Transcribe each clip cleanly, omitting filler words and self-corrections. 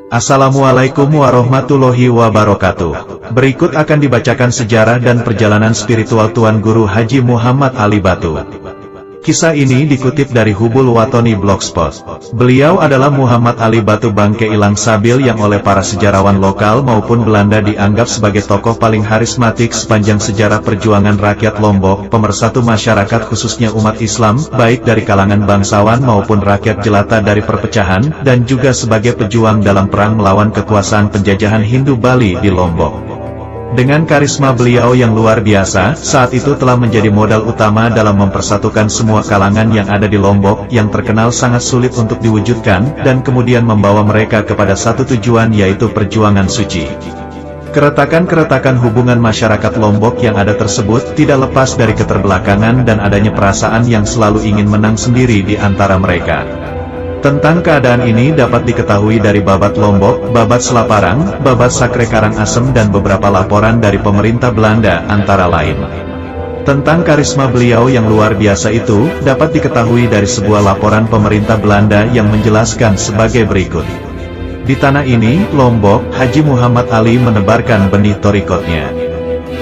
Assalamualaikum warahmatullahi wabarakatuh. Berikut akan dibacakan sejarah dan perjalanan spiritual Tuan Guru Haji Muhammad Ali Batu. Kisah ini dikutip dari Hubul Watoni Blogspot. Beliau adalah Muhammad Ali Batu Bangke Ilang Sabil yang oleh para sejarawan lokal maupun Belanda dianggap sebagai tokoh paling harismatik sepanjang sejarah perjuangan rakyat Lombok, pemersatu masyarakat khususnya umat Islam, baik dari kalangan bangsawan maupun rakyat jelata dari perpecahan, dan juga sebagai pejuang dalam perang melawan kekuasaan penjajahan Hindu Bali di Lombok. Dengan karisma beliau yang luar biasa, saat itu telah menjadi modal utama dalam mempersatukan semua kalangan yang ada di Lombok yang terkenal sangat sulit untuk diwujudkan, dan kemudian membawa mereka kepada satu tujuan yaitu perjuangan suci. Keretakan-keretakan hubungan masyarakat Lombok yang ada tersebut tidak lepas dari keterbelakangan dan adanya perasaan yang selalu ingin menang sendiri di antara mereka. Tentang keadaan ini dapat diketahui dari Babat Lombok, Babat Selaparang, Babat Sakre Karangasem dan beberapa laporan dari pemerintah Belanda antara lain. Tentang karisma beliau yang luar biasa itu, dapat diketahui dari sebuah laporan pemerintah Belanda yang menjelaskan sebagai berikut. Di tanah ini, Lombok, Haji Muhammad Ali menebarkan benih torikotnya,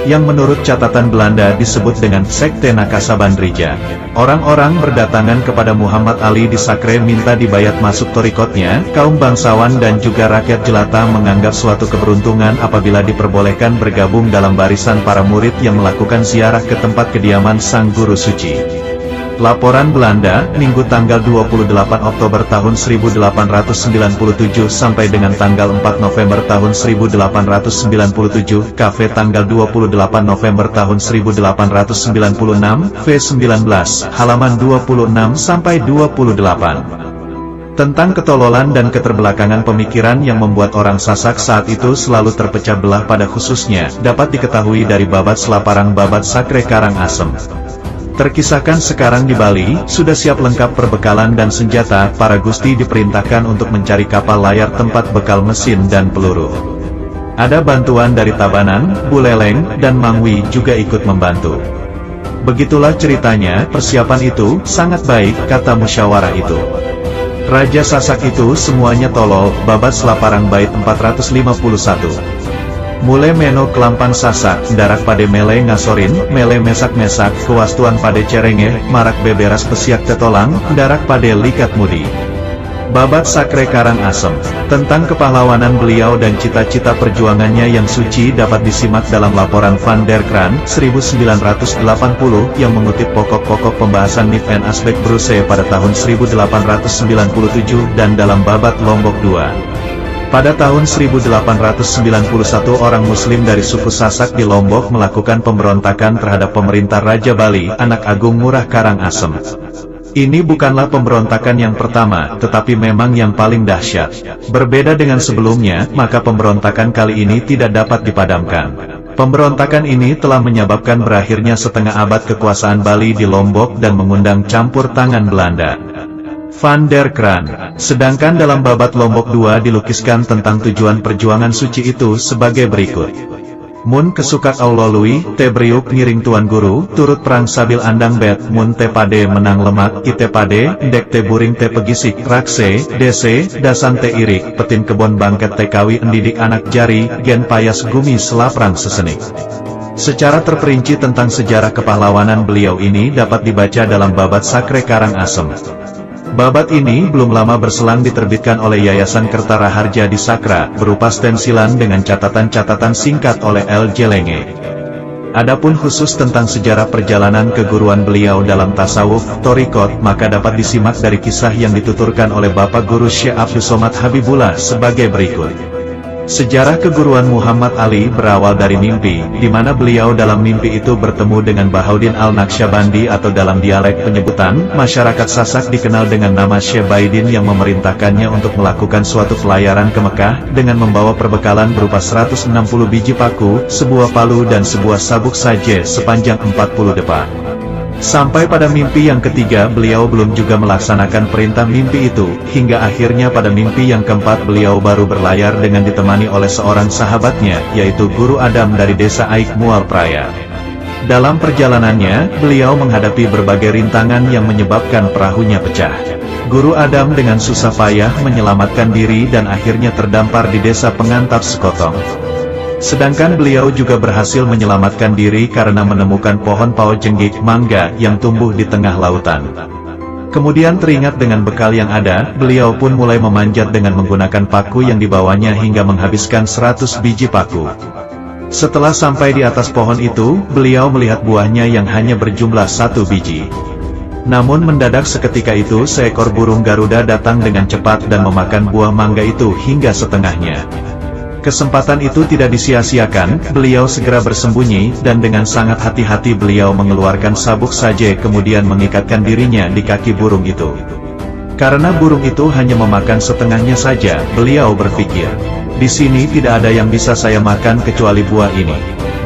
yang menurut catatan Belanda disebut dengan Sekte Nakasabandrija. Orang-orang berdatangan kepada Muhammad Ali di Sakre minta dibayat masuk torikotnya. Kaum bangsawan dan juga rakyat jelata menganggap suatu keberuntungan apabila diperbolehkan bergabung dalam barisan para murid yang melakukan ziarah ke tempat kediaman Sang Guru Suci. Laporan Belanda, Minggu tanggal 28 Oktober tahun 1897 sampai dengan tanggal 4 November tahun 1897, KV tanggal 28 November tahun 1896, V19, halaman 26 sampai 28. Tentang ketololan dan keterbelakangan pemikiran yang membuat orang Sasak saat itu selalu terpecah belah pada khususnya, dapat diketahui dari Babat Selaparang Babat Sakre Karangasem. Terkisahkan sekarang di Bali, sudah siap lengkap perbekalan dan senjata, para gusti diperintahkan untuk mencari kapal layar tempat bekal mesin dan peluru. Ada bantuan dari Tabanan, Buleleng, dan Mangwi juga ikut membantu. Begitulah ceritanya, persiapan itu sangat baik, kata musyawarah itu. Raja Sasak itu semuanya tolol, Babat Selaparang bait 451. Mulai meno kelampan Sasak, darak pade mele ngasorin, mele mesak-mesak, kewastuan pade cerenge, marak beberas pesiak tetolang, darak pade likat mudi. Babat Sakre Karangasem. Tentang kepahlawanan beliau dan cita-cita perjuangannya yang suci dapat disimak dalam laporan Van der Kraan, 1980, yang mengutip pokok-pokok pembahasan Nip en Aspek Bruse pada tahun 1897 dan dalam Babat Lombok II. Pada tahun 1891 orang muslim dari suku Sasak di Lombok melakukan pemberontakan terhadap pemerintah Raja Bali, Anak Agung Ngurah Karangasem. Ini bukanlah pemberontakan yang pertama, tetapi memang yang paling dahsyat. Berbeda dengan sebelumnya, maka pemberontakan kali ini tidak dapat dipadamkan. Pemberontakan ini telah menyebabkan berakhirnya setengah abad kekuasaan Bali di Lombok dan mengundang campur tangan Belanda. Van der Kraan. Sedangkan dalam Babat Lombok II dilukiskan tentang tujuan perjuangan suci itu sebagai berikut. Mun kesukat aulolui, te briuk ngiring Tuan Guru, turut perang sabil andang bet, mun te pade menang lemak, ite pade, dek te buring te pegisik, rakse, dese, dasan te irik, petin kebon bangket te kawi endidik anak jari, gen payas gumi selaprang sesenik. Secara terperinci tentang sejarah kepahlawanan beliau ini dapat dibaca dalam Babat Sakre Karangasem. Babat ini belum lama berselang diterbitkan oleh Yayasan Kertaraharja di Sakra, berupa stensilan dengan catatan-catatan singkat oleh L. Jelenge. Adapun khusus tentang sejarah perjalanan keguruan beliau dalam tasawuf, torikot, maka dapat disimak dari kisah yang dituturkan oleh Bapak Guru Syekh Abdus Somad Habibullah sebagai berikut. Sejarah keguruan Muhammad Ali berawal dari mimpi, di mana beliau dalam mimpi itu bertemu dengan Bahauddin al-Naqsyabandi atau dalam dialek penyebutan, masyarakat Sasak dikenal dengan nama Syekh Baidin yang memerintahkannya untuk melakukan suatu pelayaran ke Mekah, dengan membawa perbekalan berupa 160 biji paku, sebuah palu dan sebuah sabuk saje sepanjang 40 depa. Sampai pada mimpi yang ketiga beliau belum juga melaksanakan perintah mimpi itu, hingga akhirnya pada mimpi yang keempat beliau baru berlayar dengan ditemani oleh seorang sahabatnya, yaitu Guru Adam dari desa Aik Mual Praya. Dalam perjalanannya, beliau menghadapi berbagai rintangan yang menyebabkan perahunya pecah. Guru Adam dengan susah payah menyelamatkan diri dan akhirnya terdampar di desa pengantar sekotong. Sedangkan beliau juga berhasil menyelamatkan diri karena menemukan pohon pao jenggik mangga yang tumbuh di tengah lautan. Kemudian teringat dengan bekal yang ada, beliau pun mulai memanjat dengan menggunakan paku yang dibawanya hingga menghabiskan 100 biji paku. Setelah sampai di atas pohon itu, beliau melihat buahnya yang hanya berjumlah 1 biji. Namun mendadak seketika itu seekor burung Garuda datang dengan cepat dan memakan buah mangga itu hingga setengahnya. Kesempatan itu tidak disia-siakan, beliau segera bersembunyi, dan dengan sangat hati-hati beliau mengeluarkan sabuk saje kemudian mengikatkan dirinya di kaki burung itu. Karena burung itu hanya memakan setengahnya saja, beliau berpikir, di sini tidak ada yang bisa saya makan kecuali buah ini.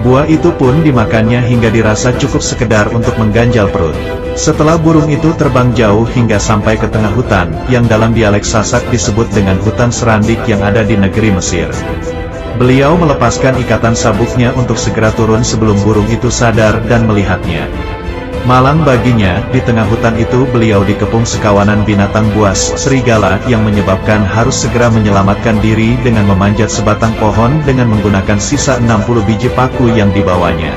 Buah itu pun dimakannya hingga dirasa cukup sekedar untuk mengganjal perut. Setelah burung itu terbang jauh hingga sampai ke tengah hutan, yang dalam dialek Sasak disebut dengan hutan serandik yang ada di negeri Mesir. Beliau melepaskan ikatan sabuknya untuk segera turun sebelum burung itu sadar dan melihatnya. Malang baginya, di tengah hutan itu beliau dikepung sekawanan binatang buas, serigala, yang menyebabkan harus segera menyelamatkan diri dengan memanjat sebatang pohon dengan menggunakan sisa 60 biji paku yang dibawanya.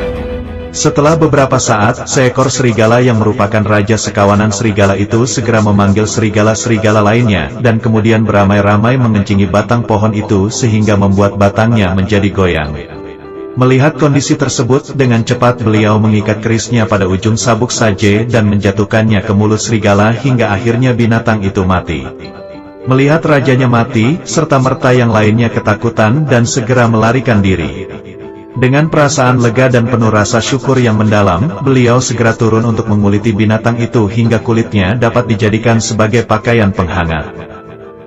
Setelah beberapa saat, seekor serigala yang merupakan raja sekawanan serigala itu segera memanggil serigala-serigala lainnya, dan kemudian beramai-ramai mengencingi batang pohon itu sehingga membuat batangnya menjadi goyang. Melihat kondisi tersebut, dengan cepat beliau mengikat kerisnya pada ujung sabuk saje dan menjatuhkannya ke mulut serigala hingga akhirnya binatang itu mati. Melihat rajanya mati, serta-merta yang lainnya ketakutan dan segera melarikan diri. Dengan perasaan lega dan penuh rasa syukur yang mendalam, beliau segera turun untuk menguliti binatang itu hingga kulitnya dapat dijadikan sebagai pakaian penghangat.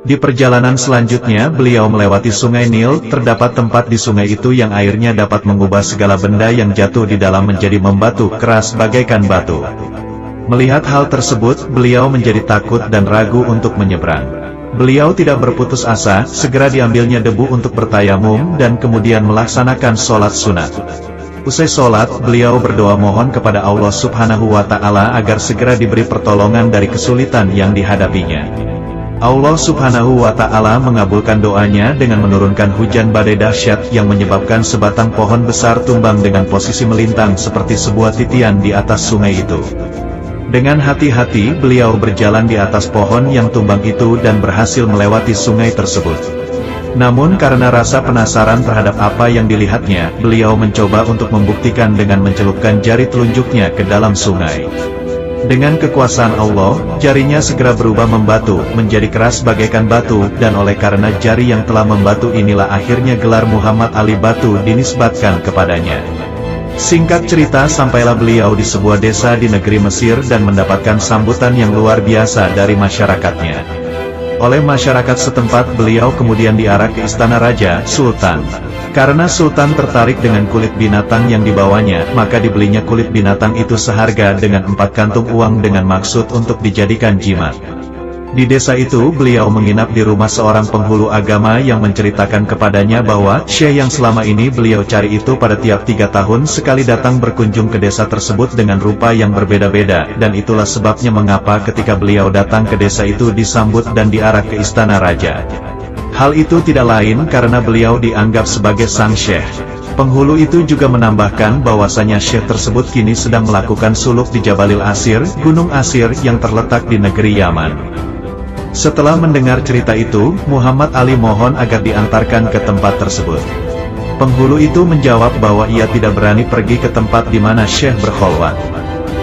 Di perjalanan selanjutnya beliau melewati sungai Nil, terdapat tempat di sungai itu yang airnya dapat mengubah segala benda yang jatuh di dalam menjadi membatu keras bagaikan batu. Melihat hal tersebut, beliau menjadi takut dan ragu untuk menyeberang. Beliau tidak berputus asa, segera diambilnya debu untuk bertayamum dan kemudian melaksanakan sholat sunat. Usai sholat, beliau berdoa mohon kepada Allah Subhanahu wa Ta'ala agar segera diberi pertolongan dari kesulitan yang dihadapinya. Allah Subhanahu wa Ta'ala mengabulkan doanya dengan menurunkan hujan badai dahsyat yang menyebabkan sebatang pohon besar tumbang dengan posisi melintang seperti sebuah titian di atas sungai itu. Dengan hati-hati beliau berjalan di atas pohon yang tumbang itu dan berhasil melewati sungai tersebut. Namun karena rasa penasaran terhadap apa yang dilihatnya, beliau mencoba untuk membuktikan dengan mencelupkan jari telunjuknya ke dalam sungai. Dengan kekuasaan Allah, jarinya segera berubah membatu, menjadi keras bagaikan batu, dan oleh karena jari yang telah membatu inilah akhirnya gelar Muhammad Ali Batu dinisbatkan kepadanya. Singkat cerita, sampailah beliau di sebuah desa di negeri Mesir dan mendapatkan sambutan yang luar biasa dari masyarakatnya. Oleh masyarakat setempat beliau kemudian diarak ke istana Raja Sultan. Karena Sultan tertarik dengan kulit binatang yang dibawanya, maka dibelinya kulit binatang itu seharga dengan 4 kantung uang dengan maksud untuk dijadikan jimat. Di desa itu beliau menginap di rumah seorang penghulu agama yang menceritakan kepadanya bahwa syekh yang selama ini beliau cari itu pada tiap 3 tahun sekali datang berkunjung ke desa tersebut dengan rupa yang berbeda-beda, dan itulah sebabnya mengapa ketika beliau datang ke desa itu disambut dan diarak ke istana raja. Hal itu tidak lain karena beliau dianggap sebagai sang syekh. Penghulu itu juga menambahkan bahwasanya syekh tersebut kini sedang melakukan suluk di Jabalil Asir, Gunung Asir yang terletak di negeri Yaman. Setelah mendengar cerita itu, Muhammad Ali mohon agar diantarkan ke tempat tersebut. Penghulu itu menjawab bahwa ia tidak berani pergi ke tempat di mana syekh berkholwat.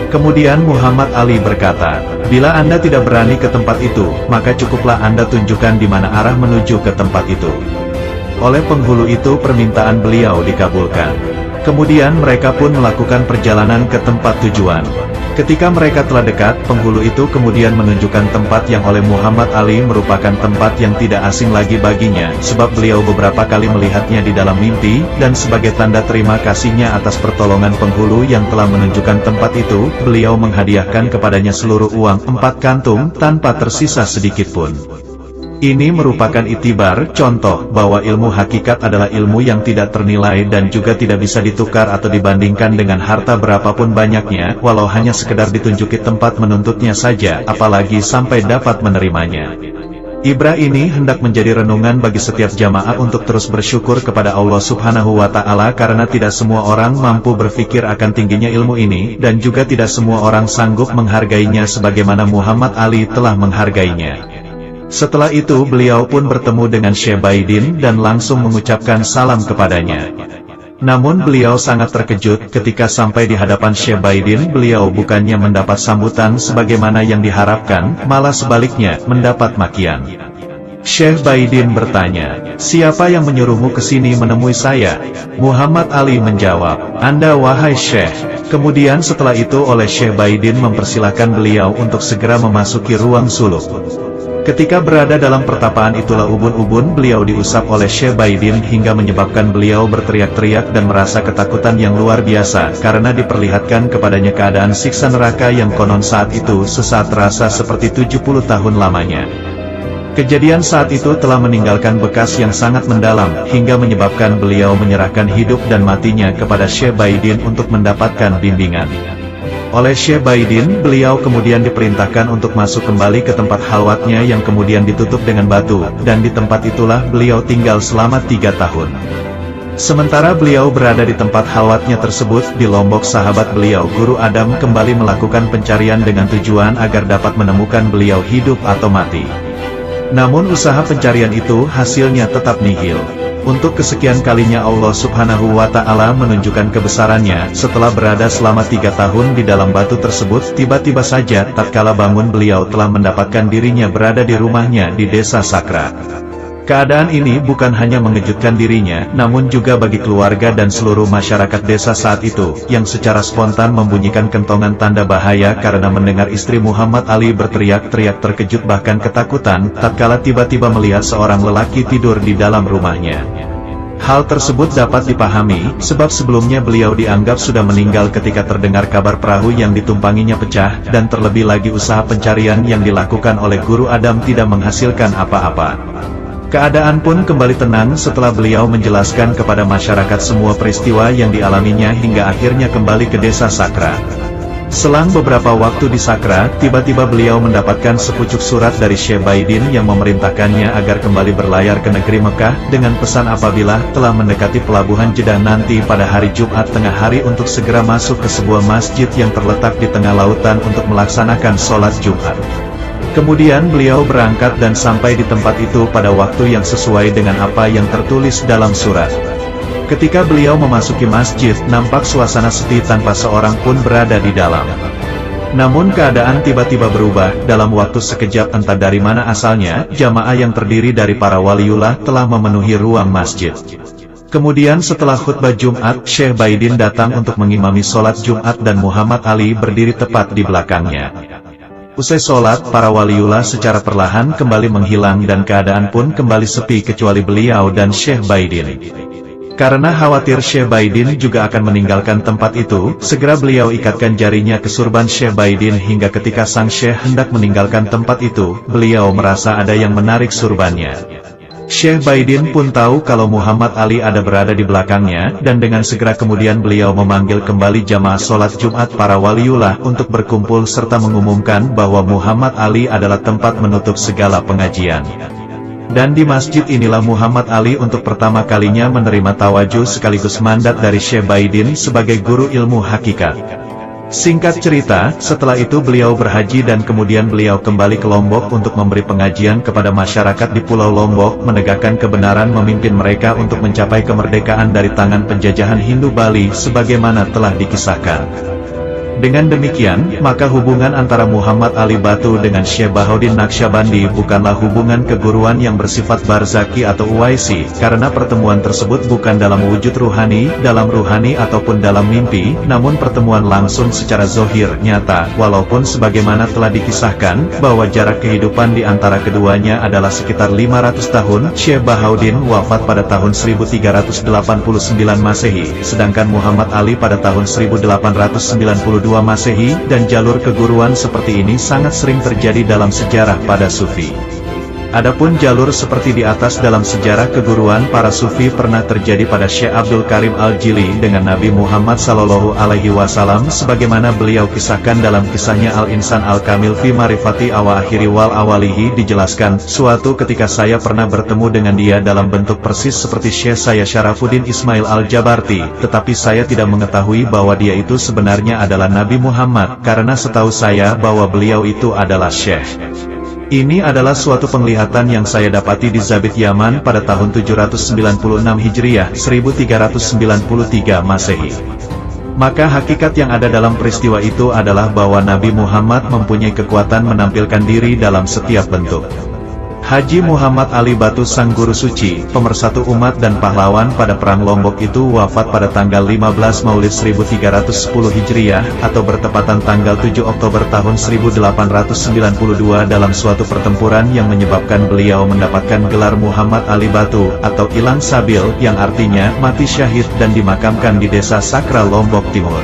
Kemudian Muhammad Ali berkata, "Bila Anda tidak berani ke tempat itu, maka cukuplah Anda tunjukkan di mana arah menuju ke tempat itu." Oleh penghulu itu permintaan beliau dikabulkan. Kemudian mereka pun melakukan perjalanan ke tempat tujuan. Ketika mereka telah dekat, penghulu itu kemudian menunjukkan tempat yang oleh Muhammad Ali merupakan tempat yang tidak asing lagi baginya, sebab beliau beberapa kali melihatnya di dalam mimpi, dan sebagai tanda terima kasihnya atas pertolongan penghulu yang telah menunjukkan tempat itu, beliau menghadiahkan kepadanya seluruh uang 4 kantung, tanpa tersisa sedikit pun. Ini merupakan itibar, contoh, bahwa ilmu hakikat adalah ilmu yang tidak ternilai dan juga tidak bisa ditukar atau dibandingkan dengan harta berapapun banyaknya, walau hanya sekedar ditunjuki tempat menuntutnya saja, apalagi sampai dapat menerimanya. Ibrah ini hendak menjadi renungan bagi setiap jamaah untuk terus bersyukur kepada Allah Subhanahu wa Ta'ala karena tidak semua orang mampu berpikir akan tingginya ilmu ini, dan juga tidak semua orang sanggup menghargainya sebagaimana Muhammad Ali telah menghargainya. Setelah itu beliau pun bertemu dengan Syekh Baidin dan langsung mengucapkan salam kepadanya. Namun beliau sangat terkejut ketika sampai di hadapan Syekh Baidin. Beliau bukannya mendapat sambutan sebagaimana yang diharapkan, malah sebaliknya mendapat makian. Syekh Baidin bertanya, "Siapa yang menyuruhmu ke sini menemui saya?" Muhammad Ali menjawab, "Anda wahai Syekh." Kemudian setelah itu oleh Syekh Baidin mempersilahkan beliau untuk segera memasuki ruang suluk. Ketika berada dalam pertapaan itulah ubun-ubun beliau diusap oleh Syekh Baidin hingga menyebabkan beliau berteriak-teriak dan merasa ketakutan yang luar biasa karena diperlihatkan kepadanya keadaan siksa neraka yang konon saat itu sesaat terasa seperti 70 tahun lamanya. Kejadian saat itu telah meninggalkan bekas yang sangat mendalam hingga menyebabkan beliau menyerahkan hidup dan matinya kepada Syekh Baidin untuk mendapatkan bimbingan. Oleh Syekh Baidin, beliau kemudian diperintahkan untuk masuk kembali ke tempat halwatnya yang kemudian ditutup dengan batu, dan di tempat itulah beliau tinggal selama 3 tahun. Sementara beliau berada di tempat halwatnya tersebut, di Lombok sahabat beliau Guru Adam kembali melakukan pencarian dengan tujuan agar dapat menemukan beliau hidup atau mati. Namun usaha pencarian itu hasilnya tetap nihil. Untuk kesekian kalinya Allah Subhanahu wa Ta'ala menunjukkan kebesarannya. Setelah berada selama 3 tahun di dalam batu tersebut, tiba-tiba saja tatkala bangun beliau telah mendapatkan dirinya berada di rumahnya di desa Sakra. Keadaan ini bukan hanya mengejutkan dirinya, namun juga bagi keluarga dan seluruh masyarakat desa saat itu, yang secara spontan membunyikan kentongan tanda bahaya karena mendengar istri Muhammad Ali berteriak-teriak terkejut bahkan ketakutan, tatkala tiba-tiba melihat seorang lelaki tidur di dalam rumahnya. Hal tersebut dapat dipahami, sebab sebelumnya beliau dianggap sudah meninggal ketika terdengar kabar perahu yang ditumpanginya pecah, dan terlebih lagi usaha pencarian yang dilakukan oleh Guru Adam tidak menghasilkan apa-apa. Keadaan pun kembali tenang setelah beliau menjelaskan kepada masyarakat semua peristiwa yang dialaminya hingga akhirnya kembali ke desa Sakra. Selang beberapa waktu di Sakra, tiba-tiba beliau mendapatkan sepucuk surat dari Syekh Baidin yang memerintahkannya agar kembali berlayar ke negeri Mekah, dengan pesan apabila telah mendekati pelabuhan Jeddah nanti pada hari Jumat tengah hari untuk segera masuk ke sebuah masjid yang terletak di tengah lautan untuk melaksanakan sholat Jumat. Kemudian beliau berangkat dan sampai di tempat itu pada waktu yang sesuai dengan apa yang tertulis dalam surat. Ketika beliau memasuki masjid, nampak suasana sepi tanpa seorang pun berada di dalam. Namun keadaan tiba-tiba berubah, dalam waktu sekejap entah dari mana asalnya, jamaah yang terdiri dari para waliullah telah memenuhi ruang masjid. Kemudian setelah khutbah Jumat, Syekh Baidin datang untuk mengimami sholat Jumat dan Muhammad Ali berdiri tepat di belakangnya. Usai sholat, para waliullah secara perlahan kembali menghilang dan keadaan pun kembali sepi kecuali beliau dan Syekh Baidin. Karena khawatir Syekh Baidin juga akan meninggalkan tempat itu, segera beliau ikatkan jarinya ke surban Syekh Baidin hingga ketika sang Syekh hendak meninggalkan tempat itu, beliau merasa ada yang menarik surbannya. Syekh Baidin pun tahu kalau Muhammad Ali ada berada di belakangnya, dan dengan segera kemudian beliau memanggil kembali jamaah sholat Jumat para waliullah untuk berkumpul serta mengumumkan bahwa Muhammad Ali adalah tempat menutup segala pengajian. Dan di masjid inilah Muhammad Ali untuk pertama kalinya menerima tawajuh sekaligus mandat dari Syekh Baidin sebagai guru ilmu hakikat. Singkat cerita, setelah itu beliau berhaji dan kemudian beliau kembali ke Lombok untuk memberi pengajian kepada masyarakat di Pulau Lombok, menegakkan kebenaran memimpin mereka untuk mencapai kemerdekaan dari tangan penjajahan Hindu Bali sebagaimana telah dikisahkan. Dengan demikian, maka hubungan antara Muhammad Ali Batu dengan Syekh Bahauddin Naqsyabandi bukanlah hubungan keguruan yang bersifat barzaki atau uwaisi, karena pertemuan tersebut bukan dalam wujud ruhani, dalam ruhani ataupun dalam mimpi, namun pertemuan langsung secara zohir, nyata, walaupun sebagaimana telah dikisahkan, bahwa jarak kehidupan di antara keduanya adalah sekitar 500 tahun, Syekh Bahauddin wafat pada tahun 1389 Masehi, sedangkan Muhammad Ali pada tahun 1892 Masehi, dan jalur keguruan seperti ini sangat sering terjadi dalam sejarah pada Sufi. Adapun jalur seperti di atas dalam sejarah keguruan para sufi pernah terjadi pada Syekh Abdul Karim Al-Jili dengan Nabi Muhammad Sallallahu Alaihi Wasallam sebagaimana beliau kisahkan dalam kisahnya Al-Insan Al-Kamil fi Marifati Awa Akhiri Wal Awalihi. Dijelaskan, suatu ketika saya pernah bertemu dengan dia dalam bentuk persis seperti Syekh saya Syarafuddin Ismail Al-Jabarti, tetapi saya tidak mengetahui bahwa dia itu sebenarnya adalah Nabi Muhammad, karena setahu saya bahwa beliau itu adalah Syekh. Ini adalah suatu penglihatan yang saya dapati di Zabit Yaman pada tahun 796 Hijriah, 1393 Masehi. Maka hakikat yang ada dalam peristiwa itu adalah bahwa Nabi Muhammad mempunyai kekuatan menampilkan diri dalam setiap bentuk. Haji Muhammad Ali Batu sang guru suci, pemersatu umat dan pahlawan pada Perang Lombok itu wafat pada tanggal 15 Maulid 1310 Hijriah, atau bertepatan tanggal 7 Oktober tahun 1892 dalam suatu pertempuran yang menyebabkan beliau mendapatkan gelar Muhammad Ali Batu, atau Ilang Sabil, yang artinya mati syahid, dan dimakamkan di desa Sakra Lombok Timur.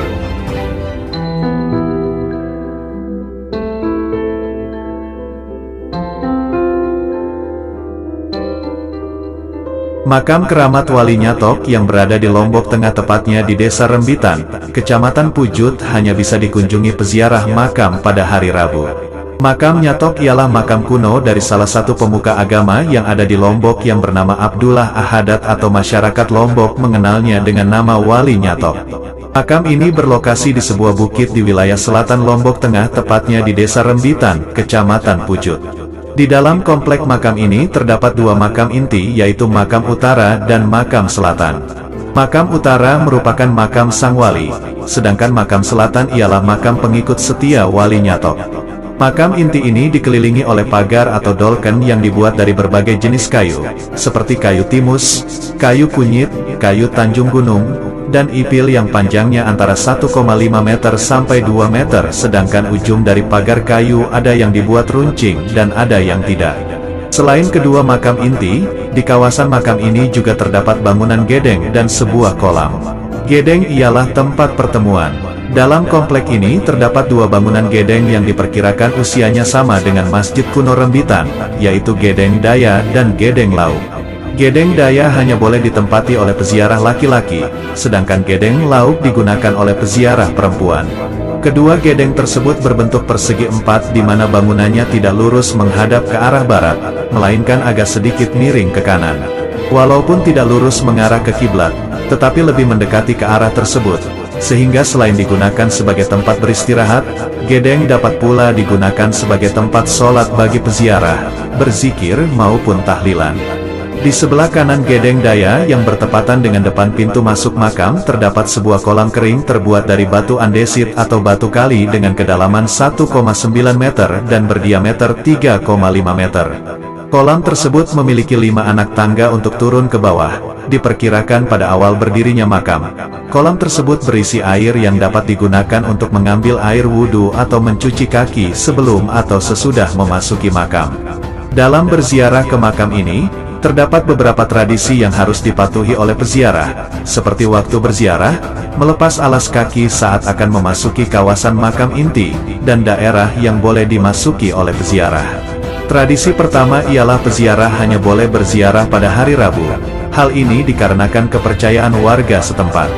Makam keramat Wali Nyatok yang berada di Lombok Tengah, tepatnya di Desa Rembitan, Kecamatan Pujut, hanya bisa dikunjungi peziarah makam pada hari Rabu. Makam Nyatok ialah makam kuno dari salah satu pemuka agama yang ada di Lombok yang bernama Abdullah Ahadat, atau masyarakat Lombok mengenalnya dengan nama Wali Nyatok. Makam ini berlokasi di sebuah bukit di wilayah selatan Lombok Tengah, tepatnya di Desa Rembitan, Kecamatan Pujut. Di dalam komplek makam ini terdapat dua makam inti, yaitu makam utara dan makam selatan. Makam utara merupakan makam sang wali, sedangkan makam selatan ialah makam pengikut setia Wali Nyatok. Makam inti ini dikelilingi oleh pagar atau dolken yang dibuat dari berbagai jenis kayu, seperti kayu timus, kayu kunyit, kayu Tanjung Gunung, dan ipil yang panjangnya antara 1,5 meter sampai 2 meter, sedangkan ujung dari pagar kayu ada yang dibuat runcing dan ada yang tidak. Selain kedua makam inti, di kawasan makam ini juga terdapat bangunan gedeng dan sebuah kolam. Gedeng ialah tempat pertemuan. Dalam komplek ini terdapat dua bangunan gedeng yang diperkirakan usianya sama dengan Masjid Kuno Rembitan, yaitu Gedeng Daya dan Gedeng Lauk. Gedeng Daya hanya boleh ditempati oleh peziarah laki-laki, sedangkan Gedeng Lauk digunakan oleh peziarah perempuan. Kedua gedeng tersebut berbentuk persegi empat, di mana bangunannya tidak lurus menghadap ke arah barat, melainkan agak sedikit miring ke kanan. Walaupun tidak lurus mengarah ke kiblat, tetapi lebih mendekati ke arah tersebut, sehingga selain digunakan sebagai tempat beristirahat, gedeng dapat pula digunakan sebagai tempat sholat bagi peziarah, berzikir maupun tahlilan. Di sebelah kanan Gedeng Daya yang bertepatan dengan depan pintu masuk makam terdapat sebuah kolam kering terbuat dari batu andesit atau batu kali dengan kedalaman 1,9 meter dan berdiameter 3,5 meter. Kolam tersebut memiliki 5 anak tangga untuk turun ke bawah. Diperkirakan pada awal berdirinya makam, kolam tersebut berisi air yang dapat digunakan untuk mengambil air wudhu atau mencuci kaki sebelum atau sesudah memasuki makam. Dalam berziarah ke makam ini, terdapat beberapa tradisi yang harus dipatuhi oleh peziarah, seperti waktu berziarah, melepas alas kaki saat akan memasuki kawasan makam inti, dan daerah yang boleh dimasuki oleh peziarah. Tradisi pertama ialah peziarah hanya boleh berziarah pada hari Rabu. Hal ini dikarenakan kepercayaan warga setempat.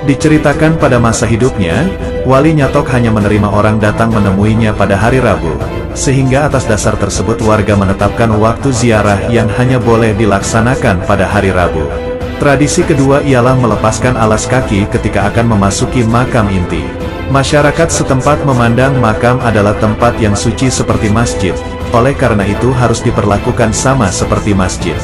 Diceritakan pada masa hidupnya, Wali Nyatok hanya menerima orang datang menemuinya pada hari Rabu, sehingga atas dasar tersebut warga menetapkan waktu ziarah yang hanya boleh dilaksanakan pada hari Rabu. Tradisi kedua ialah melepaskan alas kaki ketika akan memasuki makam inti. Masyarakat setempat memandang makam adalah tempat yang suci seperti masjid, oleh karena itu harus diperlakukan sama seperti masjid.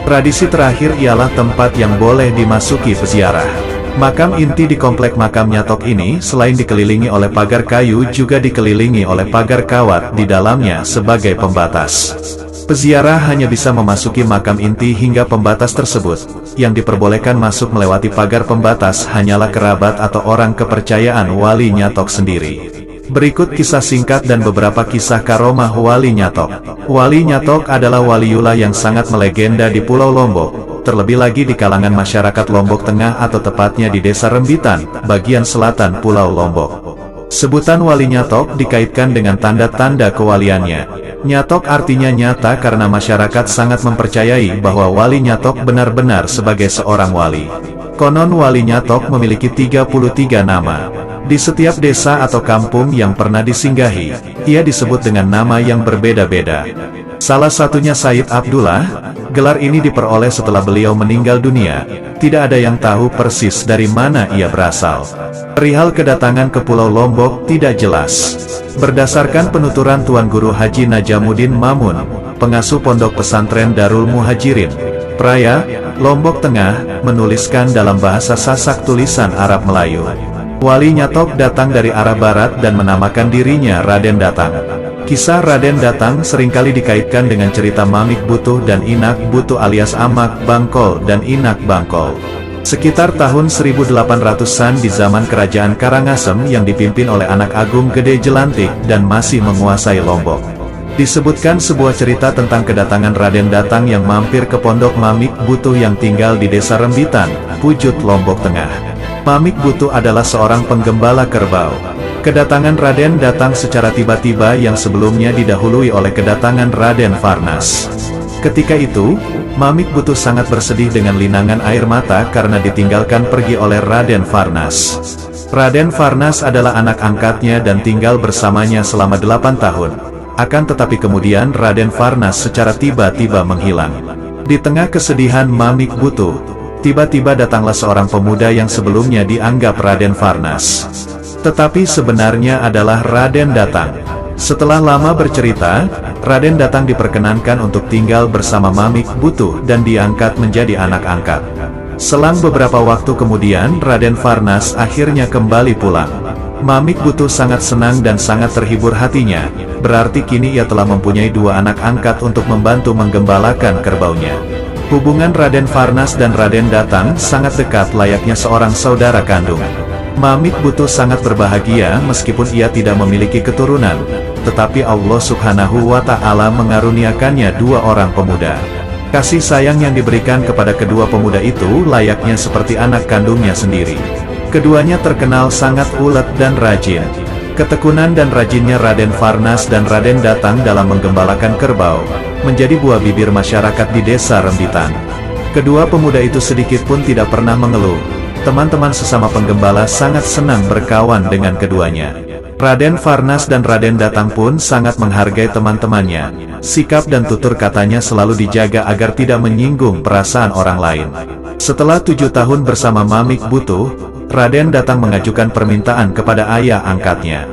Tradisi terakhir ialah tempat yang boleh dimasuki peziarah. Makam inti di komplek makam Nyatok ini selain dikelilingi oleh pagar kayu juga dikelilingi oleh pagar kawat di dalamnya sebagai pembatas. Peziarah hanya bisa memasuki makam inti hingga pembatas tersebut. Yang diperbolehkan masuk melewati pagar pembatas hanyalah kerabat atau orang kepercayaan Wali Nyatok sendiri. Berikut kisah singkat dan beberapa kisah karomah Wali Nyatok. Wali Nyatok adalah waliullah yang sangat melegenda di Pulau Lombok, terlebih lagi di kalangan masyarakat Lombok Tengah atau tepatnya di Desa Rembitan, bagian selatan Pulau Lombok. Sebutan wali nyatok dikaitkan dengan tanda-tanda kewaliannya. Nyatok artinya nyata karena masyarakat sangat mempercayai bahwa wali nyatok benar-benar sebagai seorang wali. Konon wali nyatok memiliki 33 nama. Di setiap desa atau kampung yang pernah disinggahi, ia disebut dengan nama yang berbeda-beda. Salah satunya Said Abdullah. Gelar ini diperoleh setelah beliau meninggal dunia. Tidak ada yang tahu persis dari mana ia berasal. Perihal kedatangan ke Pulau Lombok tidak jelas. Berdasarkan penuturan Tuan Guru Haji Najamuddin Mamun, pengasuh pondok pesantren Darul Muhajirin, Praya, Lombok Tengah, menuliskan dalam bahasa Sasak tulisan Arab Melayu. Wali nyatok datang dari arah barat dan menamakan dirinya Raden Datang. Kisah Raden Datang seringkali dikaitkan dengan cerita Mamik Butuh dan Inak Butuh alias Amak Bangkol dan Inak Bangkol. Sekitar tahun 1800-an di zaman kerajaan Karangasem yang dipimpin oleh anak Agung Gede Jelantik dan masih menguasai Lombok. Disebutkan sebuah cerita tentang kedatangan Raden Datang yang mampir ke pondok Mamik Butuh yang tinggal di desa Rembitan, Pujut, Lombok Tengah. Mamik Butuh adalah seorang penggembala kerbau. Kedatangan Raden Datang secara tiba-tiba yang sebelumnya didahului oleh kedatangan Raden Farnas. Ketika itu, Mamik Butuh sangat bersedih dengan linangan air mata karena ditinggalkan pergi oleh Raden Farnas. Raden Farnas adalah anak angkatnya dan tinggal bersamanya selama 8 tahun. Akan tetapi kemudian Raden Farnas secara tiba-tiba menghilang. Di tengah kesedihan Mamik Butuh, tiba-tiba datanglah seorang pemuda yang sebelumnya dianggap Raden Farnas. Tetapi sebenarnya adalah Raden Datang. Setelah lama bercerita, Raden Datang diperkenankan untuk tinggal bersama Mamik Butuh dan diangkat menjadi anak angkat. Selang beberapa waktu kemudian Raden Farnas akhirnya kembali pulang. Mamik Butuh sangat senang dan sangat terhibur hatinya, berarti kini ia telah mempunyai 2 anak angkat untuk membantu menggembalakan kerbaunya. Hubungan Raden Farnas dan Raden Datang sangat dekat layaknya seorang saudara kandung. Mamik Butuh sangat berbahagia meskipun ia tidak memiliki keturunan, tetapi Allah Subhanahu wa Ta'ala mengaruniakannya 2 orang pemuda. Kasih sayang yang diberikan kepada kedua pemuda itu layaknya seperti anak kandungnya sendiri. Keduanya terkenal sangat ulet dan rajin. Ketekunan dan rajinnya Raden Farnas dan Raden Datang dalam menggembalakan kerbau menjadi buah bibir masyarakat di desa Rembitan. Kedua pemuda itu sedikit pun tidak pernah mengeluh. Teman-teman sesama penggembala sangat senang berkawan dengan keduanya. Raden Farnas dan Raden Datang pun sangat menghargai teman-temannya. Sikap dan tutur katanya selalu dijaga agar tidak menyinggung perasaan orang lain. Setelah 7 tahun bersama Mamik Butuh, Raden Datang mengajukan permintaan kepada ayah angkatnya.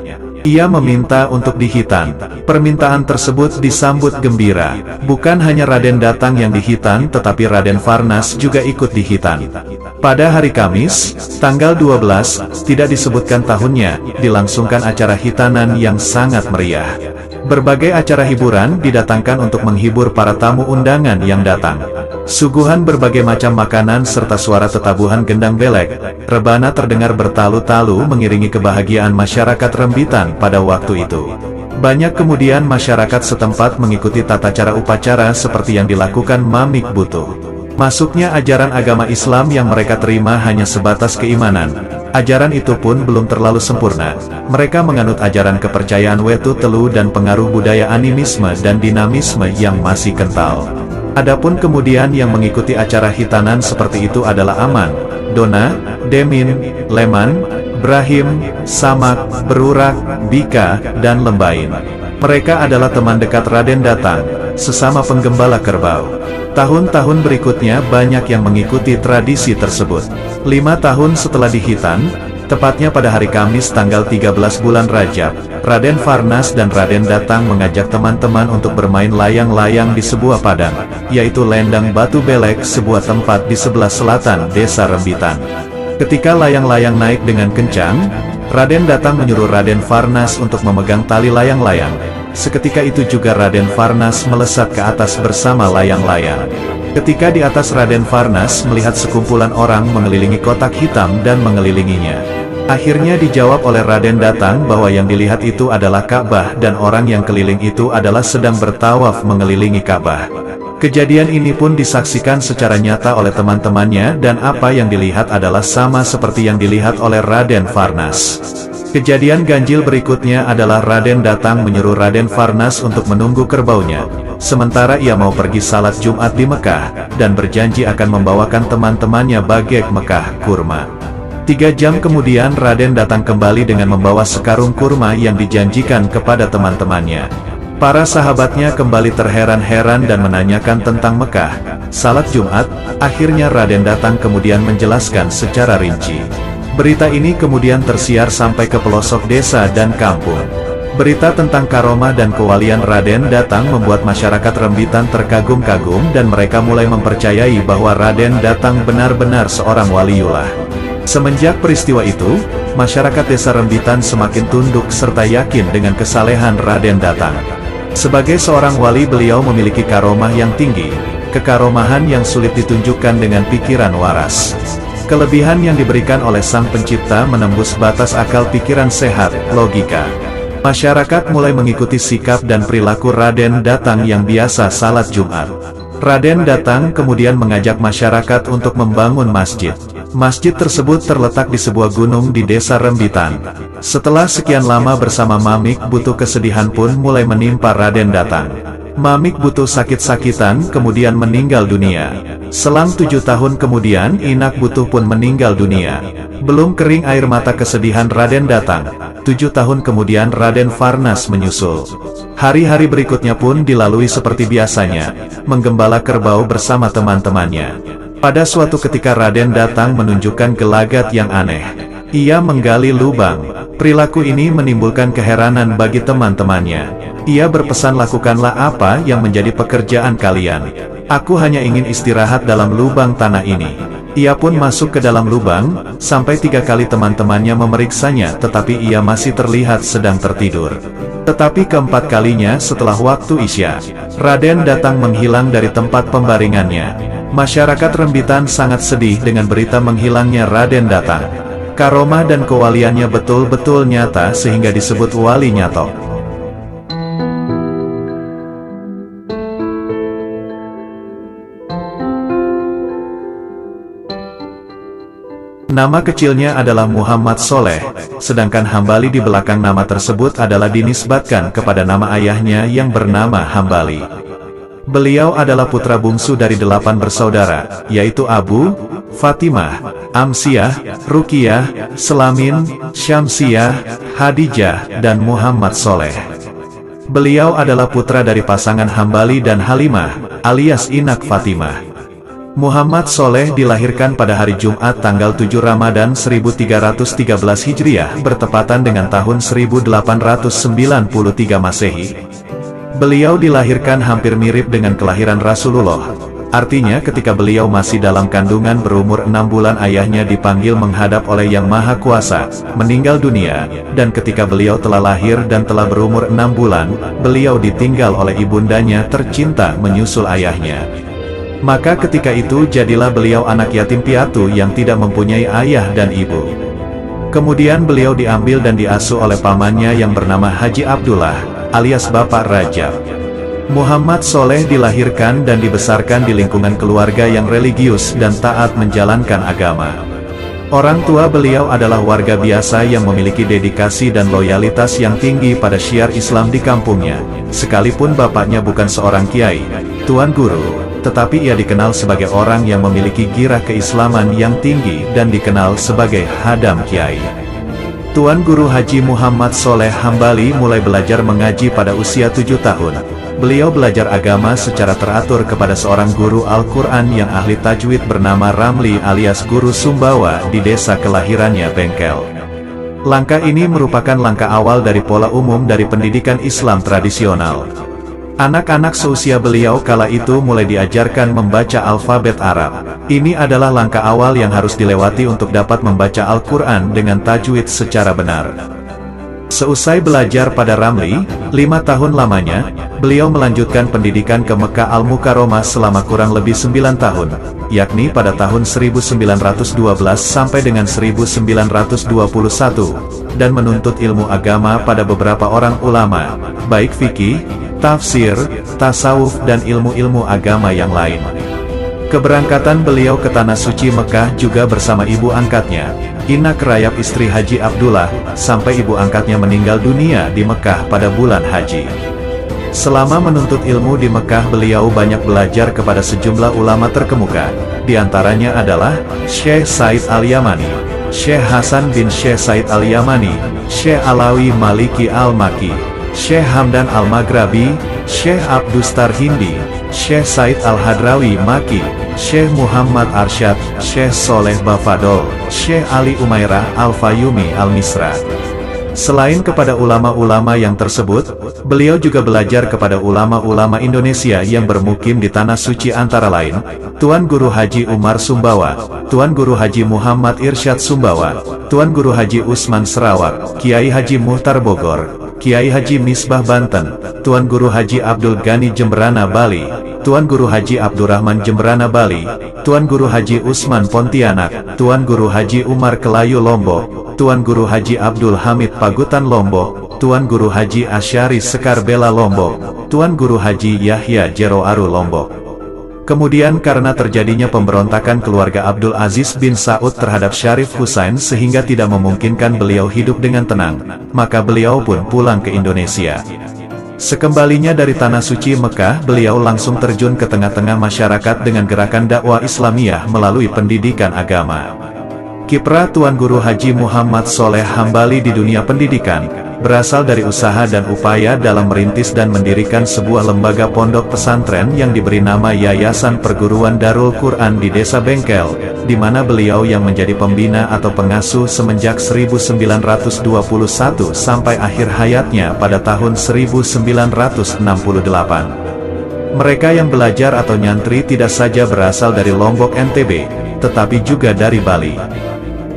Ia meminta untuk dihitan. Permintaan tersebut disambut gembira. Bukan hanya Raden Datang yang dihitan, tetapi Raden Farnas juga ikut dihitan. Pada hari Kamis, tanggal 12, tidak disebutkan tahunnya, dilangsungkan acara hitanan yang sangat meriah. Berbagai acara hiburan didatangkan untuk menghibur para tamu undangan yang datang. Suguhan berbagai macam makanan serta suara tetabuhan gendang belek, rebana terdengar bertalu-talu mengiringi kebahagiaan masyarakat Rembitan pada waktu itu. Banyak kemudian masyarakat setempat mengikuti tata cara upacara seperti yang dilakukan Mamik Butuh. Masuknya ajaran agama Islam yang mereka terima hanya sebatas keimanan. Ajaran itu pun belum terlalu sempurna. Mereka menganut ajaran kepercayaan Wetu Telu dan pengaruh budaya animisme dan dinamisme yang masih kental. Adapun kemudian yang mengikuti acara hitanan seperti itu adalah Aman, Dona, Demin, Leman, Brahim, Samak, Berurak, Bika, dan Lembain. Mereka adalah teman dekat Raden Datang, sesama penggembala kerbau. Tahun-tahun berikutnya banyak yang mengikuti tradisi tersebut. 5 tahun setelah dihitan, tepatnya pada hari Kamis tanggal 13 bulan Rajab, Raden Farnas dan Raden Datang mengajak teman-teman untuk bermain layang-layang di sebuah padang, yaitu Lendang Batu Belek, sebuah tempat di sebelah selatan desa Rembitan. Ketika layang-layang naik dengan kencang, Raden Datang menyuruh Raden Farnas untuk memegang tali layang-layang. Seketika itu juga Raden Farnas melesat ke atas bersama layang-layang. Ketika di atas, Raden Farnas melihat sekumpulan orang mengelilingi kotak hitam dan mengelilinginya. Akhirnya dijawab oleh Raden Datang bahwa yang dilihat itu adalah Ka'bah dan orang yang keliling itu adalah sedang bertawaf mengelilingi Ka'bah. Kejadian ini pun disaksikan secara nyata oleh teman-temannya dan apa yang dilihat adalah sama seperti yang dilihat oleh Raden Farnas. Kejadian ganjil berikutnya adalah Raden datang menyuruh Raden Farnas untuk menunggu kerbaunya, sementara ia mau pergi salat Jumat di Mekah, dan berjanji akan membawakan teman-temannya bagek Mekah kurma. 3 jam kemudian Raden datang kembali dengan membawa sekarung kurma yang dijanjikan kepada teman-temannya. Para sahabatnya kembali terheran-heran dan menanyakan tentang Mekah, salat Jumat. Akhirnya Raden datang kemudian menjelaskan secara rinci. Berita ini kemudian tersiar sampai ke pelosok desa dan kampung. Berita tentang karomah dan kewalian Raden datang membuat masyarakat Rembitan terkagum-kagum dan mereka mulai mempercayai bahwa Raden datang benar-benar seorang waliullah. Semenjak peristiwa itu, masyarakat desa Rembitan semakin tunduk serta yakin dengan kesalehan Raden datang. Sebagai seorang wali, beliau memiliki karomah yang tinggi, kekaromahan yang sulit ditunjukkan dengan pikiran waras. Kelebihan yang diberikan oleh Sang Pencipta menembus batas akal pikiran sehat, logika. Masyarakat mulai mengikuti sikap dan perilaku Raden datang yang biasa salat Jumat. Raden datang kemudian mengajak masyarakat untuk membangun masjid. Masjid tersebut terletak di sebuah gunung di desa Rembitan. Setelah sekian lama bersama Mamik Butuh, kesedihan pun mulai menimpa Raden datang. Mamik Butuh sakit-sakitan kemudian meninggal dunia. Selang 7 tahun kemudian Inak Butuh pun meninggal dunia. Belum kering air mata kesedihan Raden datang. 7 tahun kemudian Raden Farnas menyusul. Hari-hari berikutnya pun dilalui seperti biasanya, menggembala kerbau bersama teman-temannya. Pada suatu ketika Raden datang menunjukkan gelagat yang aneh. Ia menggali lubang. Perilaku ini menimbulkan keheranan bagi teman-temannya. Ia berpesan, lakukanlah apa yang menjadi pekerjaan kalian. Aku hanya ingin istirahat dalam lubang tanah ini. Ia pun masuk ke dalam lubang, sampai 3 kali teman-temannya memeriksanya tetapi ia masih terlihat sedang tertidur. Tetapi keempat kalinya setelah waktu Isya, Raden datang menghilang dari tempat pembaringannya. Masyarakat Rembitan sangat sedih dengan berita menghilangnya Raden datang. Karomah dan kewaliannya betul-betul nyata sehingga disebut wali nyato. Nama kecilnya adalah Muhammad Soleh, sedangkan Hambali di belakang nama tersebut adalah dinisbatkan kepada nama ayahnya yang bernama Hambali. Beliau adalah putra bungsu dari 8 bersaudara, yaitu Abu, Fatimah, Amsiyah, Rukiyah, Selamin, Syamsiyah, Hadijah, dan Muhammad Soleh. Beliau adalah putra dari pasangan Hambali dan Halimah, alias Inak Fatimah. Muhammad Soleh dilahirkan pada hari Jumat tanggal 7 Ramadan 1313 Hijriah bertepatan dengan tahun 1893 Masehi. Beliau dilahirkan hampir mirip dengan kelahiran Rasulullah. Artinya ketika beliau masih dalam kandungan berumur 6 bulan ayahnya dipanggil menghadap oleh Yang Maha Kuasa, meninggal dunia, dan ketika beliau telah lahir dan telah berumur 6 bulan, beliau ditinggal oleh ibundanya tercinta menyusul ayahnya. Maka ketika itu jadilah beliau anak yatim piatu yang tidak mempunyai ayah dan ibu. Kemudian beliau diambil dan diasuh oleh pamannya yang bernama Haji Abdullah, alias Bapak Rajab. Muhammad Soleh dilahirkan dan dibesarkan di lingkungan keluarga yang religius dan taat menjalankan agama. Orang tua beliau adalah warga biasa yang memiliki dedikasi dan loyalitas yang tinggi pada syiar Islam di kampungnya. Sekalipun bapaknya bukan seorang kiai, tuan guru, tetapi ia dikenal sebagai orang yang memiliki gairah keislaman yang tinggi dan dikenal sebagai Hadam Kiai. Tuan Guru Haji Muhammad Soleh Hambali mulai belajar mengaji pada usia 7 tahun. Beliau belajar agama secara teratur kepada seorang guru Al-Quran yang ahli tajwid bernama Ramli alias Guru Sumbawa di desa kelahirannya Bengkel. Langkah ini merupakan langkah awal dari pola umum dari pendidikan Islam tradisional. Anak-anak seusia beliau kala itu mulai diajarkan membaca alfabet Arab. Ini adalah langkah awal yang harus dilewati untuk dapat membaca Al-Quran dengan tajwid secara benar. Seusai belajar pada Ramli, 5 tahun lamanya, beliau melanjutkan pendidikan ke Mekah Al-Mukarramah selama kurang lebih 9 tahun, yakni pada tahun 1912 sampai dengan 1921. dan menuntut ilmu agama pada beberapa orang ulama, baik fikih, tafsir, tasawuf dan ilmu-ilmu agama yang lain. Keberangkatan beliau ke Tanah Suci Mekah juga bersama ibu angkatnya, Ina Kerayap istri Haji Abdullah, sampai ibu angkatnya meninggal dunia di Mekah pada bulan haji. Selama menuntut ilmu di Mekah beliau banyak belajar kepada sejumlah ulama terkemuka, di antaranya adalah Syekh Said Al-Yamani, Syekh Hasan bin Syekh Said Al-Yamani, Syekh Alawi Maliki Al-Maki, Syekh Hamdan Al-Maghrabi, Syekh Abdustar Hindi, Syekh Said Al-Hadrawi Maki, Syekh Muhammad Arsyad, Syekh Soleh Bafadol, Syekh Ali Umairah Al-Fayumi Al-Misra. Selain kepada ulama-ulama yang tersebut, beliau juga belajar kepada ulama-ulama Indonesia yang bermukim di Tanah Suci antara lain, Tuan Guru Haji Umar Sumbawa, Tuan Guru Haji Muhammad Irsyad Sumbawa, Tuan Guru Haji Usman Sarawak, Kiai Haji Muhtar Bogor, Kiai Haji Misbah Banten, Tuan Guru Haji Abdul Ghani Jemberana Bali, Tuan Guru Haji Abdurrahman Jemberana Bali, Tuan Guru Haji Usman Pontianak, Tuan Guru Haji Umar Kelayu Lombok, Tuan Guru Haji Abdul Hamid Pagutan Lombok, Tuan Guru Haji Asyari Sekar Bela Lombok, Tuan Guru Haji Yahya Jeroaru Lombok. Kemudian karena terjadinya pemberontakan keluarga Abdul Aziz bin Saud terhadap Syarif Husain sehingga tidak memungkinkan beliau hidup dengan tenang, maka beliau pun pulang ke Indonesia. Sekembalinya dari Tanah Suci Mekah, beliau langsung terjun ke tengah-tengah masyarakat dengan gerakan dakwah Islamiyah melalui pendidikan agama. Kiprah Tuan Guru Haji Muhammad Soleh Hambali di dunia pendidikan berasal dari usaha dan upaya dalam merintis dan mendirikan sebuah lembaga pondok pesantren yang diberi nama Yayasan Perguruan Darul Quran di Desa Bengkel, di mana beliau yang menjadi pembina atau pengasuh semenjak 1921 sampai akhir hayatnya pada tahun 1968. Mereka yang belajar atau nyantri tidak saja berasal dari Lombok NTB, tetapi juga dari Bali.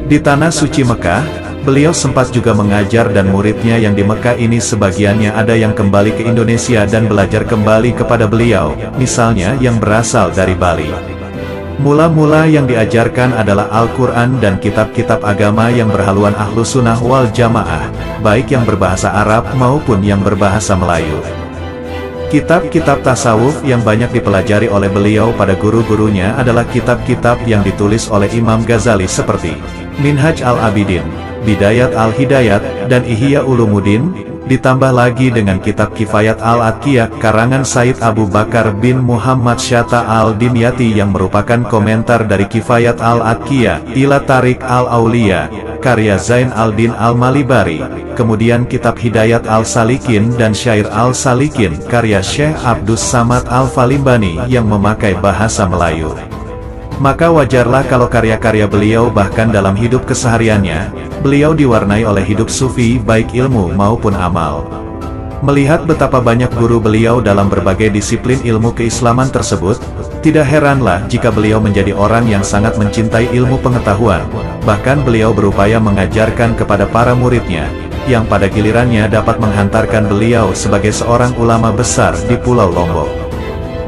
Di Tanah Suci Mekah, beliau sempat juga mengajar dan muridnya yang di Mekah ini sebagiannya ada yang kembali ke Indonesia dan belajar kembali kepada beliau, misalnya yang berasal dari Bali. Mula-mula yang diajarkan adalah Al-Quran dan kitab-kitab agama yang berhaluan Ahlus Sunnah wal Jamaah, baik yang berbahasa Arab maupun yang berbahasa Melayu. Kitab-kitab tasawuf yang banyak dipelajari oleh beliau pada guru-gurunya adalah kitab-kitab yang ditulis oleh Imam Ghazali seperti Minhaj Al-Abidin, Bidayat Al-Hidayat, dan Ihya Ulumuddin, ditambah lagi dengan kitab Kifayat Al-Atqiyah karangan Said Abu Bakar bin Muhammad Syatta Al-Dimyati yang merupakan komentar dari Kifayat Al-Atqiyah ila Tariq Al-Auliya, karya Zain Al-Din Al-Malibari, kemudian kitab Hidayat Al-Salikin dan Syair Al-Salikin, karya Syekh Abdus Samad Al-Falimbani yang memakai bahasa Melayu. Maka wajarlah kalau karya-karya beliau bahkan dalam hidup kesehariannya, beliau diwarnai oleh hidup sufi baik ilmu maupun amal. Melihat betapa banyak guru beliau dalam berbagai disiplin ilmu keislaman tersebut, tidak heranlah jika beliau menjadi orang yang sangat mencintai ilmu pengetahuan. Bahkan beliau berupaya mengajarkan kepada para muridnya, yang pada gilirannya dapat menghantarkan beliau sebagai seorang ulama besar di Pulau Lombok.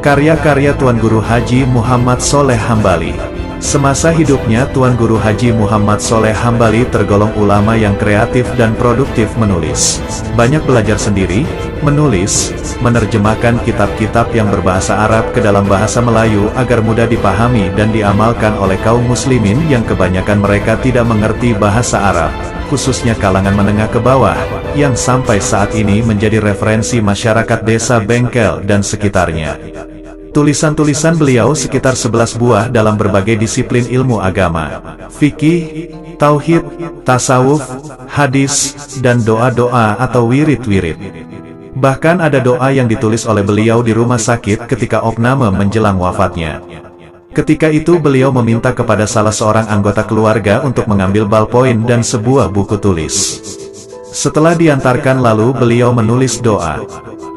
Karya-karya Tuan Guru Haji Muhammad Soleh Hambali. Semasa hidupnya Tuan Guru Haji Muhammad Soleh Hambali tergolong ulama yang kreatif dan produktif menulis. Banyak belajar sendiri, menulis, menerjemahkan kitab-kitab yang berbahasa Arab ke dalam bahasa Melayu agar mudah dipahami dan diamalkan oleh kaum muslimin yang kebanyakan mereka tidak mengerti bahasa Arab, khususnya kalangan menengah ke bawah, yang sampai saat ini menjadi referensi masyarakat desa Bengkel dan sekitarnya. Tulisan-tulisan beliau sekitar 11 buah dalam berbagai disiplin ilmu agama, fikih, tauhid, tasawuf, hadis, dan doa-doa atau wirid-wirid. Bahkan ada doa yang ditulis oleh beliau di rumah sakit ketika opname menjelang wafatnya. Ketika itu beliau meminta kepada salah seorang anggota keluarga untuk mengambil ballpoint dan sebuah buku tulis. Setelah diantarkan lalu beliau menulis doa.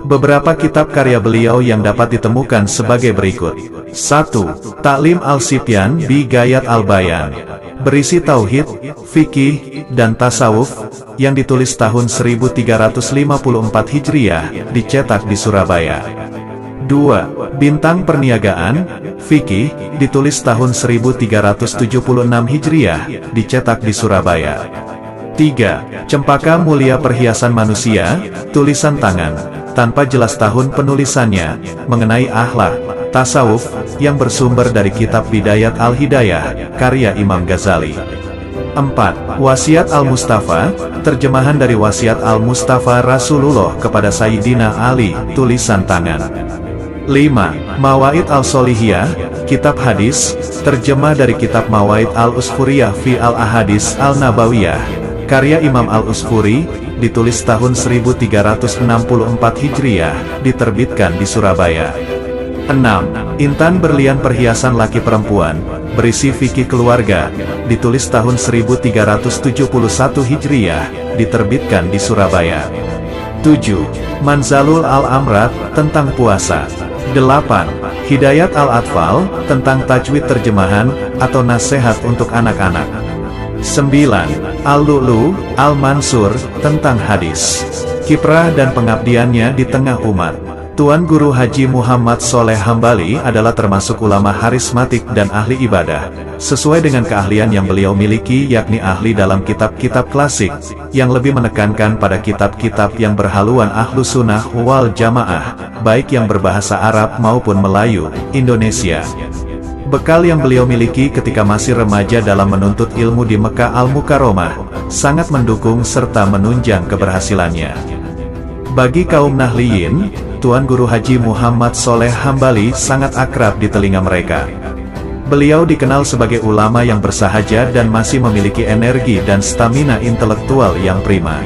Beberapa kitab karya beliau yang dapat ditemukan sebagai berikut. 1. Ta'lim Al-Sibyan bi Gayat Al-Bayan, berisi tauhid, fikih, dan tasawuf, yang ditulis tahun 1354 Hijriah, dicetak di Surabaya. 2. Bintang Perniagaan, fikih, ditulis tahun 1376 Hijriah, dicetak di Surabaya. 3. Cempaka Mulia Perhiasan Manusia, tulisan tangan, tanpa jelas tahun penulisannya, mengenai akhlak, tasawuf, yang bersumber dari kitab Bidayat Al-Hidayah, karya Imam Ghazali. 4. Wasiat Al-Mustafa, terjemahan dari Wasiat Al-Mustafa Rasulullah kepada Sayyidina Ali, tulisan tangan. 5. Mawaid Al-Solihiyah, kitab hadis, terjemah dari kitab Mawaid Al-Usfuriyah fi Al-Ahadis Al-Nabawiyah, karya Imam Al-Usfuri, ditulis tahun 1364 Hijriah, diterbitkan di Surabaya. 6. Intan Berlian Perhiasan Laki Perempuan, berisi fikih keluarga, ditulis tahun 1371 Hijriah, diterbitkan di Surabaya. 7. Manzalul Al-Amrat, tentang puasa. 8. Hidayat Al-Atfal, tentang tajwid terjemahan, atau nasihat untuk anak-anak. 9. Al-Lu'lu, Al-Mansur, tentang hadis, kiprah dan pengabdiannya di tengah umat. Tuan Guru Haji Muhammad Soleh Hambali adalah termasuk ulama harismatik dan ahli ibadah, sesuai dengan keahlian yang beliau miliki, yakni ahli dalam kitab-kitab klasik, yang lebih menekankan pada kitab-kitab yang berhaluan ahlu sunnah wal jamaah, baik yang berbahasa Arab maupun Melayu, Indonesia. Bekal yang beliau miliki ketika masih remaja dalam menuntut ilmu di Mekah Al-Mukarramah, sangat mendukung serta menunjang keberhasilannya. Bagi kaum Nahliyin, Tuan Guru Haji Muhammad Soleh Hambali sangat akrab di telinga mereka. Beliau dikenal sebagai ulama yang bersahaja dan masih memiliki energi dan stamina intelektual yang prima.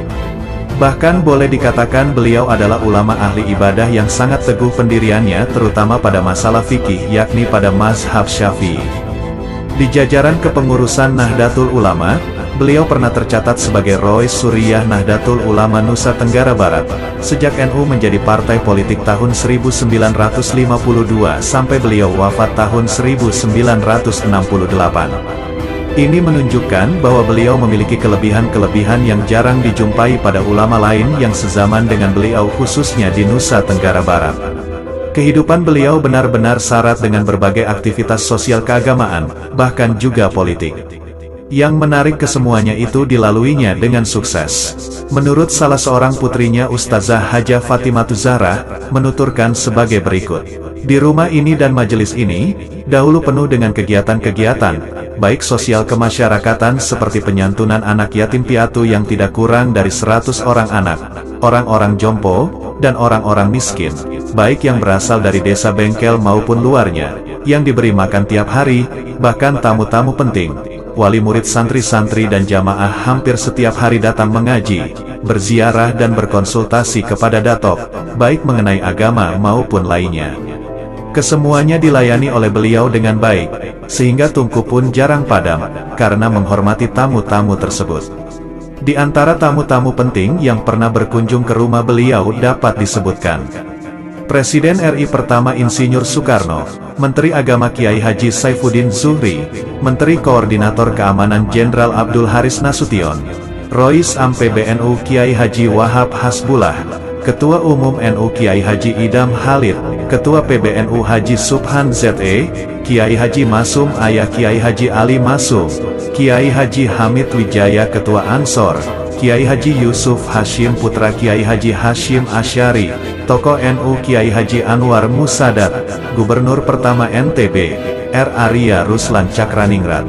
Bahkan boleh dikatakan beliau adalah ulama ahli ibadah yang sangat teguh pendiriannya, terutama pada masalah fikih, yakni pada mazhab Syafi'i. Di jajaran kepengurusan Nahdlatul Ulama, beliau pernah tercatat sebagai Rois Suriyah Nahdlatul Ulama Nusa Tenggara Barat, sejak NU menjadi partai politik tahun 1952 sampai beliau wafat tahun 1968. Ini menunjukkan bahwa beliau memiliki kelebihan-kelebihan yang jarang dijumpai pada ulama lain yang sezaman dengan beliau, khususnya di Nusa Tenggara Barat. Kehidupan beliau benar-benar syarat dengan berbagai aktivitas sosial keagamaan, bahkan juga politik. Yang menarik kesemuanya itu dilaluinya dengan sukses. Menurut salah seorang putrinya, Ustazah Hajah Fatimatu Zahra, menuturkan sebagai berikut. Di rumah ini dan majelis ini, dahulu penuh dengan kegiatan-kegiatan, baik sosial kemasyarakatan seperti penyantunan anak yatim piatu yang tidak kurang dari 100 orang anak, orang-orang jompo, dan orang-orang miskin, baik yang berasal dari desa Bengkel maupun luarnya, yang diberi makan tiap hari, bahkan tamu-tamu penting, wali murid, santri-santri dan jamaah hampir setiap hari datang mengaji, berziarah dan berkonsultasi kepada datok, baik mengenai agama maupun lainnya. Kesemuanya dilayani oleh beliau dengan baik, sehingga tungku pun jarang padam, karena menghormati tamu-tamu tersebut. Di antara tamu-tamu penting yang pernah berkunjung ke rumah beliau dapat disebutkan Presiden RI pertama Insinyur Soekarno, Menteri Agama Kiai Haji Saifuddin Zuhri, Menteri Koordinator Keamanan Jenderal Abdul Haris Nasution, Rois Am PBNU Kiai Haji Wahab Hasbullah, Ketua Umum NU Kiai Haji Idam Halid, Ketua PBNU Haji Subhan ZE, Kiai Haji Masum Ayah Kiai Haji Ali Masum, Kiai Haji Hamid Wijaya Ketua Ansor, Kiai Haji Yusuf Hashim Putra Kiai Haji Hashim Asyari, tokoh NU Kiai Haji Anwar Musadat, Gubernur pertama NTB, R. Arya Ruslan Cakraningrat.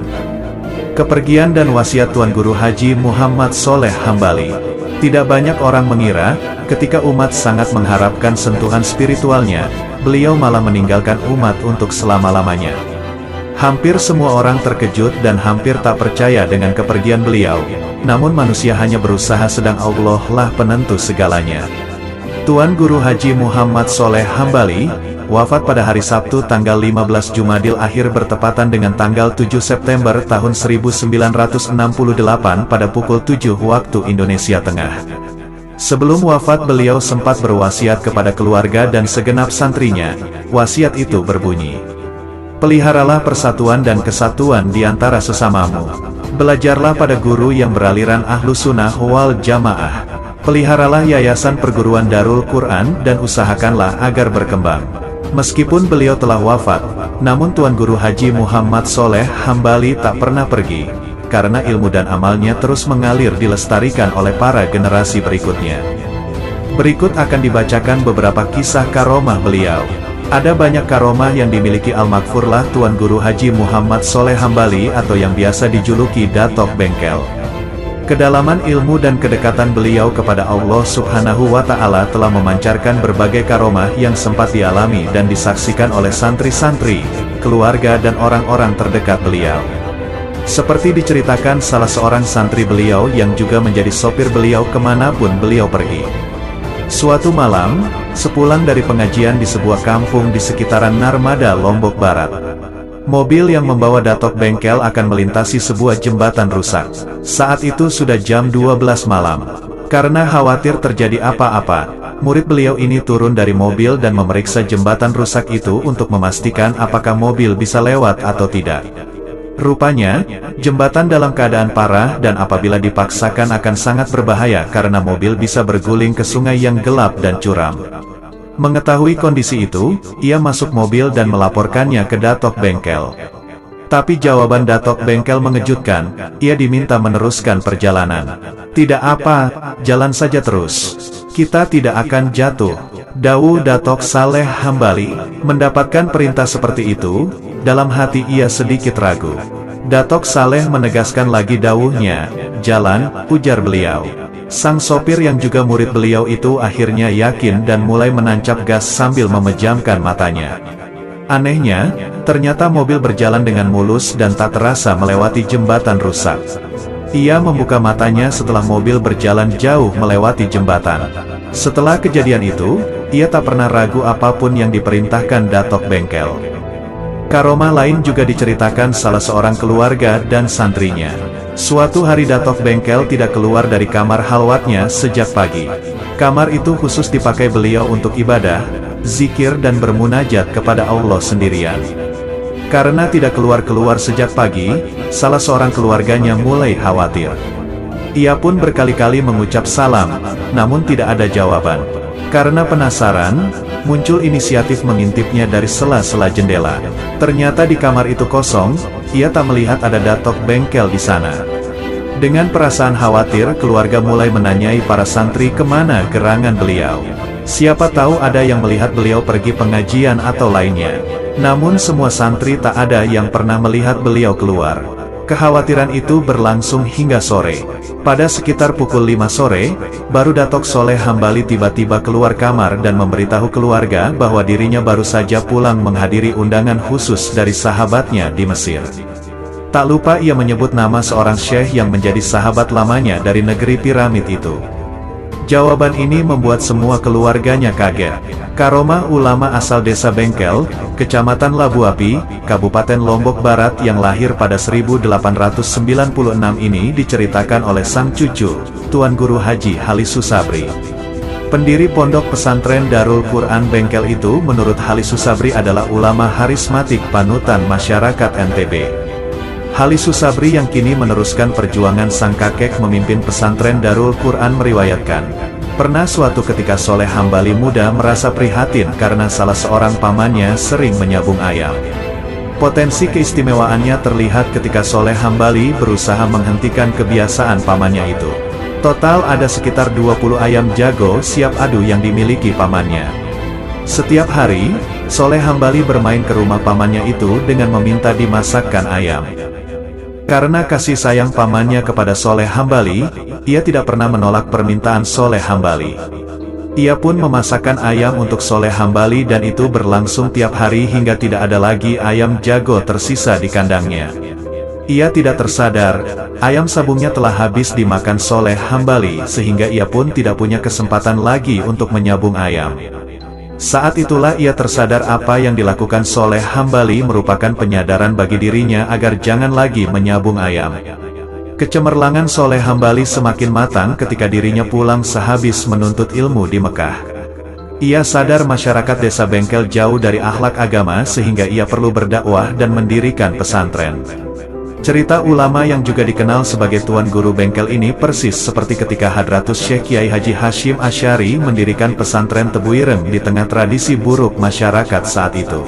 Kepergian dan wasiat Tuan Guru Haji Muhammad Soleh Hambali. Tidak banyak orang mengira, ketika umat sangat mengharapkan sentuhan spiritualnya, beliau malah meninggalkan umat untuk selama-lamanya. Hampir semua orang terkejut dan hampir tak percaya dengan kepergian beliau, namun manusia hanya berusaha, sedang Allah lah penentu segalanya. Tuan Guru Haji Muhammad Soleh Hambali, wafat pada hari Sabtu tanggal 15 Jumadil Akhir bertepatan dengan tanggal 7 September tahun 1968 pada pukul 7 waktu Indonesia Tengah. Sebelum wafat beliau sempat berwasiat kepada keluarga dan segenap santrinya. Wasiat itu berbunyi, peliharalah persatuan dan kesatuan di antara sesamamu. Belajarlah pada guru yang beraliran ahlu sunnah wal jamaah. Peliharalah yayasan perguruan Darul Quran dan usahakanlah agar berkembang. Meskipun beliau telah wafat, namun Tuan Guru Haji Muhammad Soleh Hambali tak pernah pergi, karena ilmu dan amalnya terus mengalir dilestarikan oleh para generasi berikutnya. Berikut akan dibacakan beberapa kisah karomah beliau. Ada banyak karomah yang dimiliki Al-Maghfurlah Tuan Guru Haji Muhammad Soleh Hambali atau yang biasa dijuluki Datok Bengkel. Kedalaman ilmu dan kedekatan beliau kepada Allah Subhanahu wa Ta'ala telah memancarkan berbagai karomah yang sempat dialami dan disaksikan oleh santri-santri, keluarga dan orang-orang terdekat beliau. Seperti diceritakan salah seorang santri beliau yang juga menjadi sopir beliau kemanapun beliau pergi. Suatu malam, sepulang dari pengajian di sebuah kampung di sekitaran Narmada, Lombok Barat, mobil yang membawa Datok Bengkel akan melintasi sebuah jembatan rusak. Saat itu sudah jam 12 malam. Karena khawatir terjadi apa-apa, murid beliau ini turun dari mobil dan memeriksa jembatan rusak itu untuk memastikan apakah mobil bisa lewat atau tidak. Rupanya, jembatan dalam keadaan parah dan apabila dipaksakan akan sangat berbahaya karena mobil bisa berguling ke sungai yang gelap dan curam. Mengetahui kondisi itu, ia masuk mobil dan melaporkannya ke Datok Bengkel. Tapi jawaban Datok Bengkel mengejutkan, ia diminta meneruskan perjalanan. Tidak apa, jalan saja terus. Kita tidak akan jatuh. Dawuh Datok Saleh Hambali. Mendapatkan perintah seperti itu, dalam hati ia sedikit ragu. Datok Saleh menegaskan lagi dawuhnya, jalan, ujar beliau. Sang sopir yang juga murid beliau itu akhirnya yakin dan mulai menancap gas sambil memejamkan matanya. Anehnya, ternyata mobil berjalan dengan mulus dan tak terasa melewati jembatan rusak. Ia membuka matanya setelah mobil berjalan jauh melewati jembatan. Setelah kejadian itu, ia tak pernah ragu apapun yang diperintahkan Datok Bengkel. Karomah lain juga diceritakan salah seorang keluarga dan santrinya. Suatu hari Datok Bengkel tidak keluar dari kamar halwatnya sejak pagi. Kamar itu khusus dipakai beliau untuk ibadah, zikir dan bermunajat kepada Allah sendirian. Karena tidak keluar-keluar sejak pagi, salah seorang keluarganya mulai khawatir. Ia pun berkali-kali mengucap salam, namun tidak ada jawaban. Karena penasaran, muncul inisiatif mengintipnya dari sela-sela jendela. Ternyata di kamar itu kosong, ia tak melihat ada Datok Bengkel di sana. Dengan perasaan khawatir, keluarga mulai menanyai para santri kemana gerangan beliau. Siapa tahu ada yang melihat beliau pergi pengajian atau lainnya. Namun semua santri tak ada yang pernah melihat beliau keluar. Kekhawatiran itu berlangsung hingga sore. Pada sekitar pukul 5 sore, baru Datok Soleh Hambali tiba-tiba keluar kamar dan memberitahu keluarga bahwa dirinya baru saja pulang menghadiri undangan khusus dari sahabatnya di Mesir. Tak lupa ia menyebut nama seorang syekh yang menjadi sahabat lamanya dari negeri piramid itu. Jawaban ini membuat semua keluarganya kaget. Karomah ulama asal desa Bengkel, Kecamatan Labu Api, Kabupaten Lombok Barat yang lahir pada 1896 ini diceritakan oleh sang cucu, Tuan Guru Haji Halisu Sabri. Pendiri pondok pesantren Darul Quran Bengkel itu menurut Halisu Sabri adalah ulama harismatik panutan masyarakat NTB. Halisu Sabri yang kini meneruskan perjuangan sang kakek memimpin pesantren Darul Quran meriwayatkan, pernah suatu ketika Soleh Hambali muda merasa prihatin karena salah seorang pamannya sering menyabung ayam. Potensi keistimewaannya terlihat ketika Soleh Hambali berusaha menghentikan kebiasaan pamannya itu. Total ada sekitar 20 ayam jago siap adu yang dimiliki pamannya. Setiap hari, Soleh Hambali bermain ke rumah pamannya itu dengan meminta dimasakkan ayam. Karena kasih sayang pamannya kepada Soleh Hambali, ia tidak pernah menolak permintaan Soleh Hambali. Ia pun memasakkan ayam untuk Soleh Hambali dan itu berlangsung tiap hari hingga tidak ada lagi ayam jago tersisa di kandangnya. Ia tidak tersadar, ayam sabungnya telah habis dimakan Soleh Hambali sehingga ia pun tidak punya kesempatan lagi untuk menyabung ayam. Saat itulah ia tersadar apa yang dilakukan Soleh Hambali merupakan penyadaran bagi dirinya agar jangan lagi menyabung ayam. Kecemerlangan Soleh Hambali semakin matang ketika dirinya pulang sehabis menuntut ilmu di Mekah. Ia sadar masyarakat desa Bengkel jauh dari akhlak agama sehingga ia perlu berdakwah dan mendirikan pesantren. Cerita ulama yang juga dikenal sebagai Tuan Guru Bengkel ini persis seperti ketika Hadratus Syekh Kiai Haji Hashim Asy'ari mendirikan pesantren Tebuireng di tengah tradisi buruk masyarakat saat itu.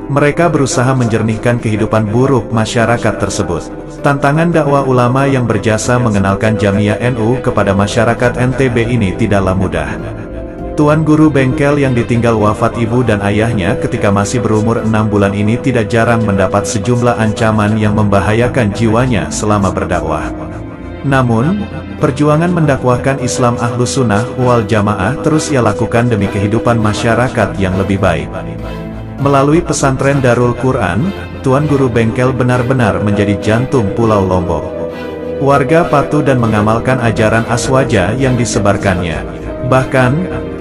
Mereka berusaha menjernihkan kehidupan buruk masyarakat tersebut. Tantangan dakwah ulama yang berjasa mengenalkan Jamiah NU kepada masyarakat NTB ini tidaklah mudah. Tuan Guru Bengkel yang ditinggal wafat ibu dan ayahnya ketika masih berumur 6 bulan ini tidak jarang mendapat sejumlah ancaman yang membahayakan jiwanya selama berdakwah. Namun, perjuangan mendakwahkan Islam Ahlus Sunnah wal Jamaah terus ia lakukan demi kehidupan masyarakat yang lebih baik. Melalui pesantren Darul Quran, Tuan Guru Bengkel benar-benar menjadi jantung Pulau Lombok. Warga patuh dan mengamalkan ajaran aswaja yang disebarkannya. Bahkan,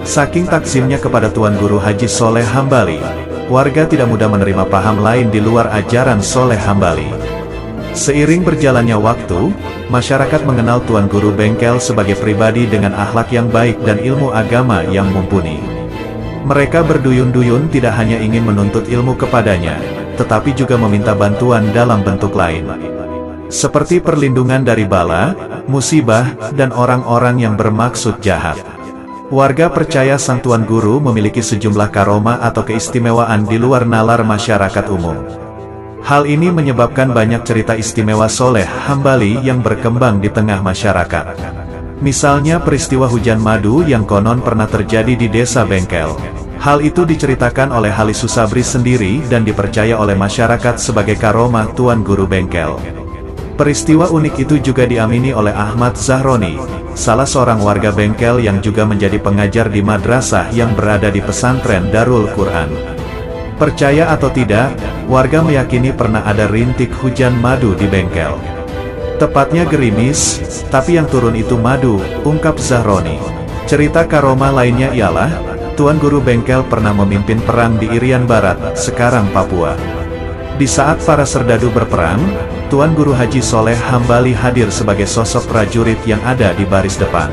saking takzimnya kepada Tuan Guru Haji Soleh Hambali, warga tidak mudah menerima paham lain di luar ajaran Soleh Hambali. Seiring berjalannya waktu, masyarakat mengenal Tuan Guru Bengkel sebagai pribadi dengan akhlak yang baik dan ilmu agama yang mumpuni. Mereka berduyun-duyun tidak hanya ingin menuntut ilmu kepadanya, tetapi juga meminta bantuan dalam bentuk lain. Seperti perlindungan dari bala, musibah, dan orang-orang yang bermaksud jahat. Warga percaya Sang Tuan Guru memiliki sejumlah karomah atau keistimewaan di luar nalar masyarakat umum. Hal ini menyebabkan banyak cerita istimewa Soleh Hambali yang berkembang di tengah masyarakat. Misalnya peristiwa hujan madu yang konon pernah terjadi di desa Bengkel. Hal itu diceritakan oleh Halis Susabri sendiri dan dipercaya oleh masyarakat sebagai karomah Tuan Guru Bengkel. Peristiwa unik itu juga diamini oleh Ahmad Zahroni, salah seorang warga Bengkel yang juga menjadi pengajar di madrasah yang berada di pesantren Darul Quran. Percaya atau tidak, warga meyakini pernah ada rintik hujan madu di Bengkel. Tepatnya gerimis, tapi yang turun itu madu, ungkap Zahroni. Cerita karomah lainnya ialah, Tuan Guru Bengkel pernah memimpin perang di Irian Barat, sekarang Papua. Di saat para serdadu berperang, Tuan Guru Haji Soleh Hambali hadir sebagai sosok prajurit yang ada di baris depan.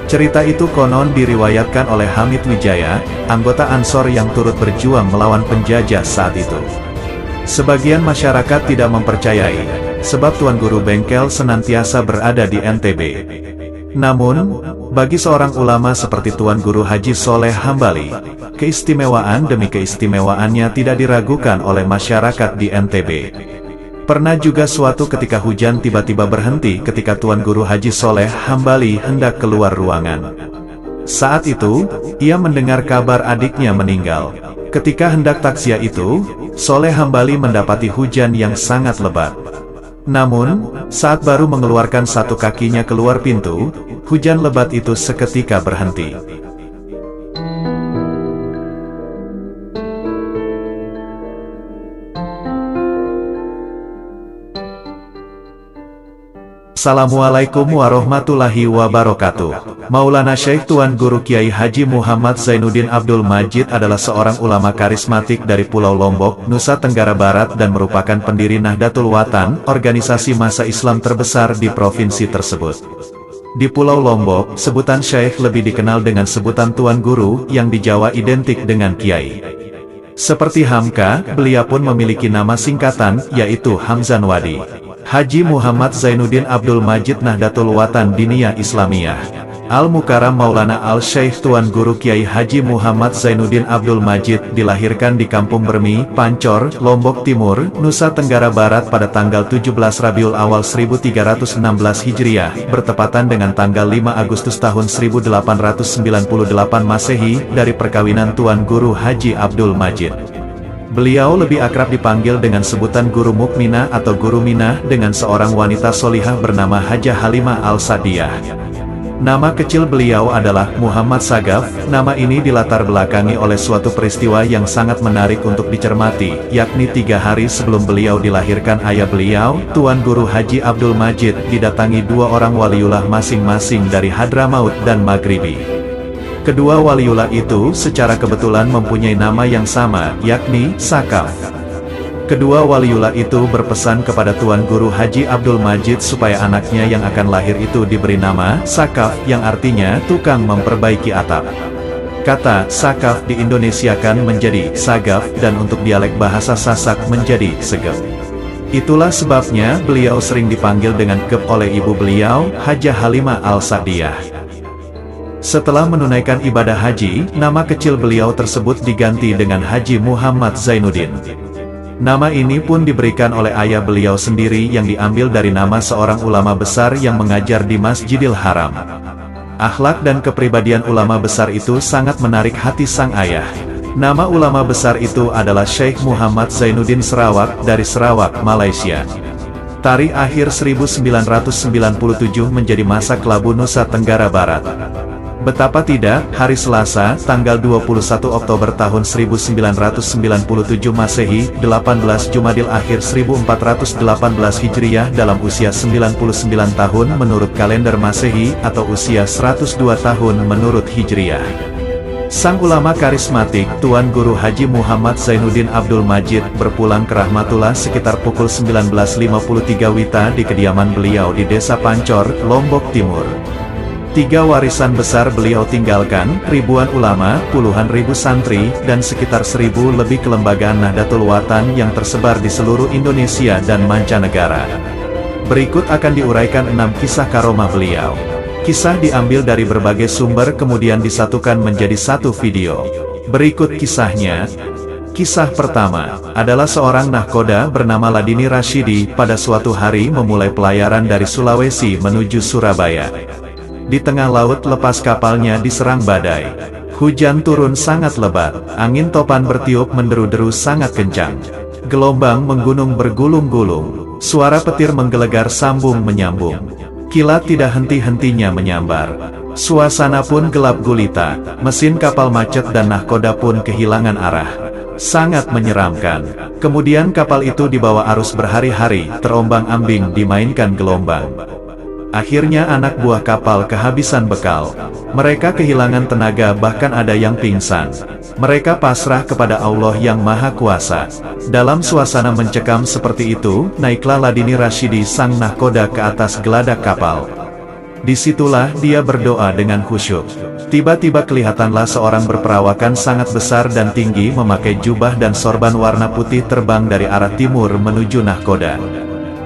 Cerita itu konon diriwayatkan oleh Hamid Wijaya, anggota Ansor yang turut berjuang melawan penjajah saat itu. Sebagian masyarakat tidak mempercayai, sebab Tuan Guru Bengkel senantiasa berada di NTB. Namun, bagi seorang ulama seperti Tuan Guru Haji Soleh Hambali, keistimewaan demi keistimewaannya tidak diragukan oleh masyarakat di NTB. Pernah juga suatu ketika hujan tiba-tiba berhenti ketika Tuan Guru Haji Soleh Hambali hendak keluar ruangan. Saat itu, ia mendengar kabar adiknya meninggal. Ketika hendak takziah itu, Soleh Hambali mendapati hujan yang sangat lebat. Namun, saat baru mengeluarkan satu kakinya keluar pintu, hujan lebat itu seketika berhenti. Assalamualaikum warahmatullahi wabarakatuh. Maulana Syekh Tuan Guru Kiai Haji Muhammad Zainuddin Abdul Majid adalah seorang ulama karismatik dari Pulau Lombok, Nusa Tenggara Barat dan merupakan pendiri Nahdlatul Watan, organisasi massa Islam terbesar di provinsi tersebut. Di Pulau Lombok, sebutan Syekh lebih dikenal dengan sebutan Tuan Guru, yang di Jawa identik dengan Kiai. Seperti Hamka, beliau pun memiliki nama singkatan, yaitu Hamzan Wadi. Haji Muhammad Zainuddin Abdul Majid Nahdlatul Watan Diniyah Islamiyah Al-Mukarram Maulana Al-Syeikh Tuan Guru Kiai Haji Muhammad Zainuddin Abdul Majid dilahirkan di Kampung Bermi, Pancor, Lombok Timur, Nusa Tenggara Barat pada tanggal 17 Rabiul Awal 1316 Hijriah, bertepatan dengan tanggal 5 Agustus tahun 1898 Masehi, dari perkawinan Tuan Guru Haji Abdul Majid. Beliau lebih akrab dipanggil dengan sebutan Guru Mukminah atau Guru Minah dengan seorang wanita solihah bernama Hajah Halimah Al-Sadiyah. Nama kecil beliau adalah Muhammad Sagaf. Nama ini dilatar belakangi oleh suatu peristiwa yang sangat menarik untuk dicermati, yakni 3 hari sebelum beliau dilahirkan ayah beliau, Tuan Guru Haji Abdul Majid, didatangi 2 orang waliullah masing-masing dari Hadramaut dan Maghribi. Kedua waliullah itu secara kebetulan mempunyai nama yang sama, yakni Sakaf. Kedua waliullah itu berpesan kepada Tuan Guru Haji Abdul Majid supaya anaknya yang akan lahir itu diberi nama Sakaf, yang artinya tukang memperbaiki atap. Kata Sakaf diindonesiakan menjadi Sagaf dan untuk dialek bahasa Sasak menjadi Segep. Itulah sebabnya beliau sering dipanggil dengan Gep oleh ibu beliau, Hajah Halimah Al-Sadiyah. Setelah menunaikan ibadah haji, nama kecil beliau tersebut diganti dengan Haji Muhammad Zainuddin. Nama ini pun diberikan oleh ayah beliau sendiri yang diambil dari nama seorang ulama besar yang mengajar di Masjidil Haram. Akhlak dan kepribadian ulama besar itu sangat menarik hati sang ayah. Nama ulama besar itu adalah Syekh Muhammad Zainuddin Sarawak dari Sarawak, Malaysia. Tarikh akhir 1997 menjadi masa kelabu Nusa Tenggara Barat. Betapa tidak, hari Selasa, tanggal 21 Oktober tahun 1997 Masehi, 18 Jumadil akhir 1418 Hijriah dalam usia 99 tahun menurut kalender Masehi atau usia 102 tahun menurut Hijriah. Sang ulama karismatik, Tuan Guru Haji Muhammad Zainuddin Abdul Majid berpulang ke Rahmatullah sekitar pukul 19.53 WITA di kediaman beliau di Desa Pancor, Lombok Timur. 3 warisan besar beliau tinggalkan, ribuan ulama, puluhan ribu santri, dan sekitar 1.000 lebih kelembagaan Nahdlatul Watan yang tersebar di seluruh Indonesia dan mancanegara. Berikut akan diuraikan 6 kisah karomah beliau. Kisah diambil dari berbagai sumber kemudian disatukan menjadi satu video. Berikut kisahnya. Kisah pertama, adalah seorang nahkoda bernama Ladini Rashidi pada suatu hari memulai pelayaran dari Sulawesi menuju Surabaya. Di tengah laut lepas kapalnya diserang badai. Hujan turun sangat lebat, angin topan bertiup menderu-deru sangat kencang. Gelombang menggunung bergulung-gulung, suara petir menggelegar sambung menyambung. Kilat tidak henti-hentinya menyambar. Suasana pun gelap gulita, mesin kapal macet dan nahkoda pun kehilangan arah. Sangat menyeramkan. Kemudian kapal itu dibawa arus berhari-hari, terombang-ambing dimainkan gelombang. Akhirnya anak buah kapal kehabisan bekal. Mereka kehilangan tenaga bahkan ada yang pingsan. Mereka pasrah kepada Allah yang Maha Kuasa. Dalam suasana mencekam seperti itu, naiklah Ladini Rashidi sang nahkoda ke atas geladak kapal. Disitulah dia berdoa dengan khusyuk. Tiba-tiba kelihatanlah seorang berperawakan sangat besar dan tinggi memakai jubah dan sorban warna putih terbang dari arah timur menuju nahkoda.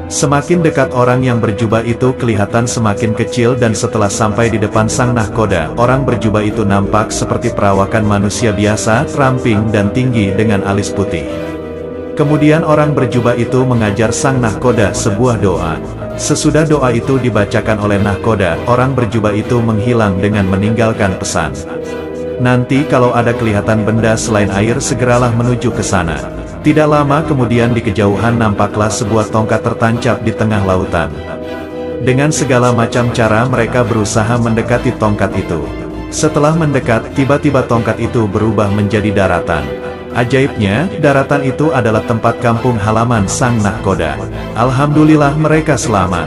Semakin dekat orang yang berjubah itu kelihatan semakin kecil dan setelah sampai di depan sang nahkoda, orang berjubah itu nampak seperti perawakan manusia biasa, ramping dan tinggi dengan alis putih. Kemudian orang berjubah itu mengajar sang nahkoda sebuah doa. Sesudah doa itu dibacakan oleh nahkoda, orang berjubah itu menghilang dengan meninggalkan pesan. Nanti kalau ada kelihatan benda selain air segeralah menuju ke sana. Tidak lama kemudian di kejauhan nampaklah sebuah tongkat tertancap di tengah lautan. Dengan segala macam cara mereka berusaha mendekati tongkat itu. Setelah mendekat, tiba-tiba tongkat itu berubah menjadi daratan. Ajaibnya, daratan itu adalah tempat kampung halaman sang nahkoda. Alhamdulillah mereka selamat.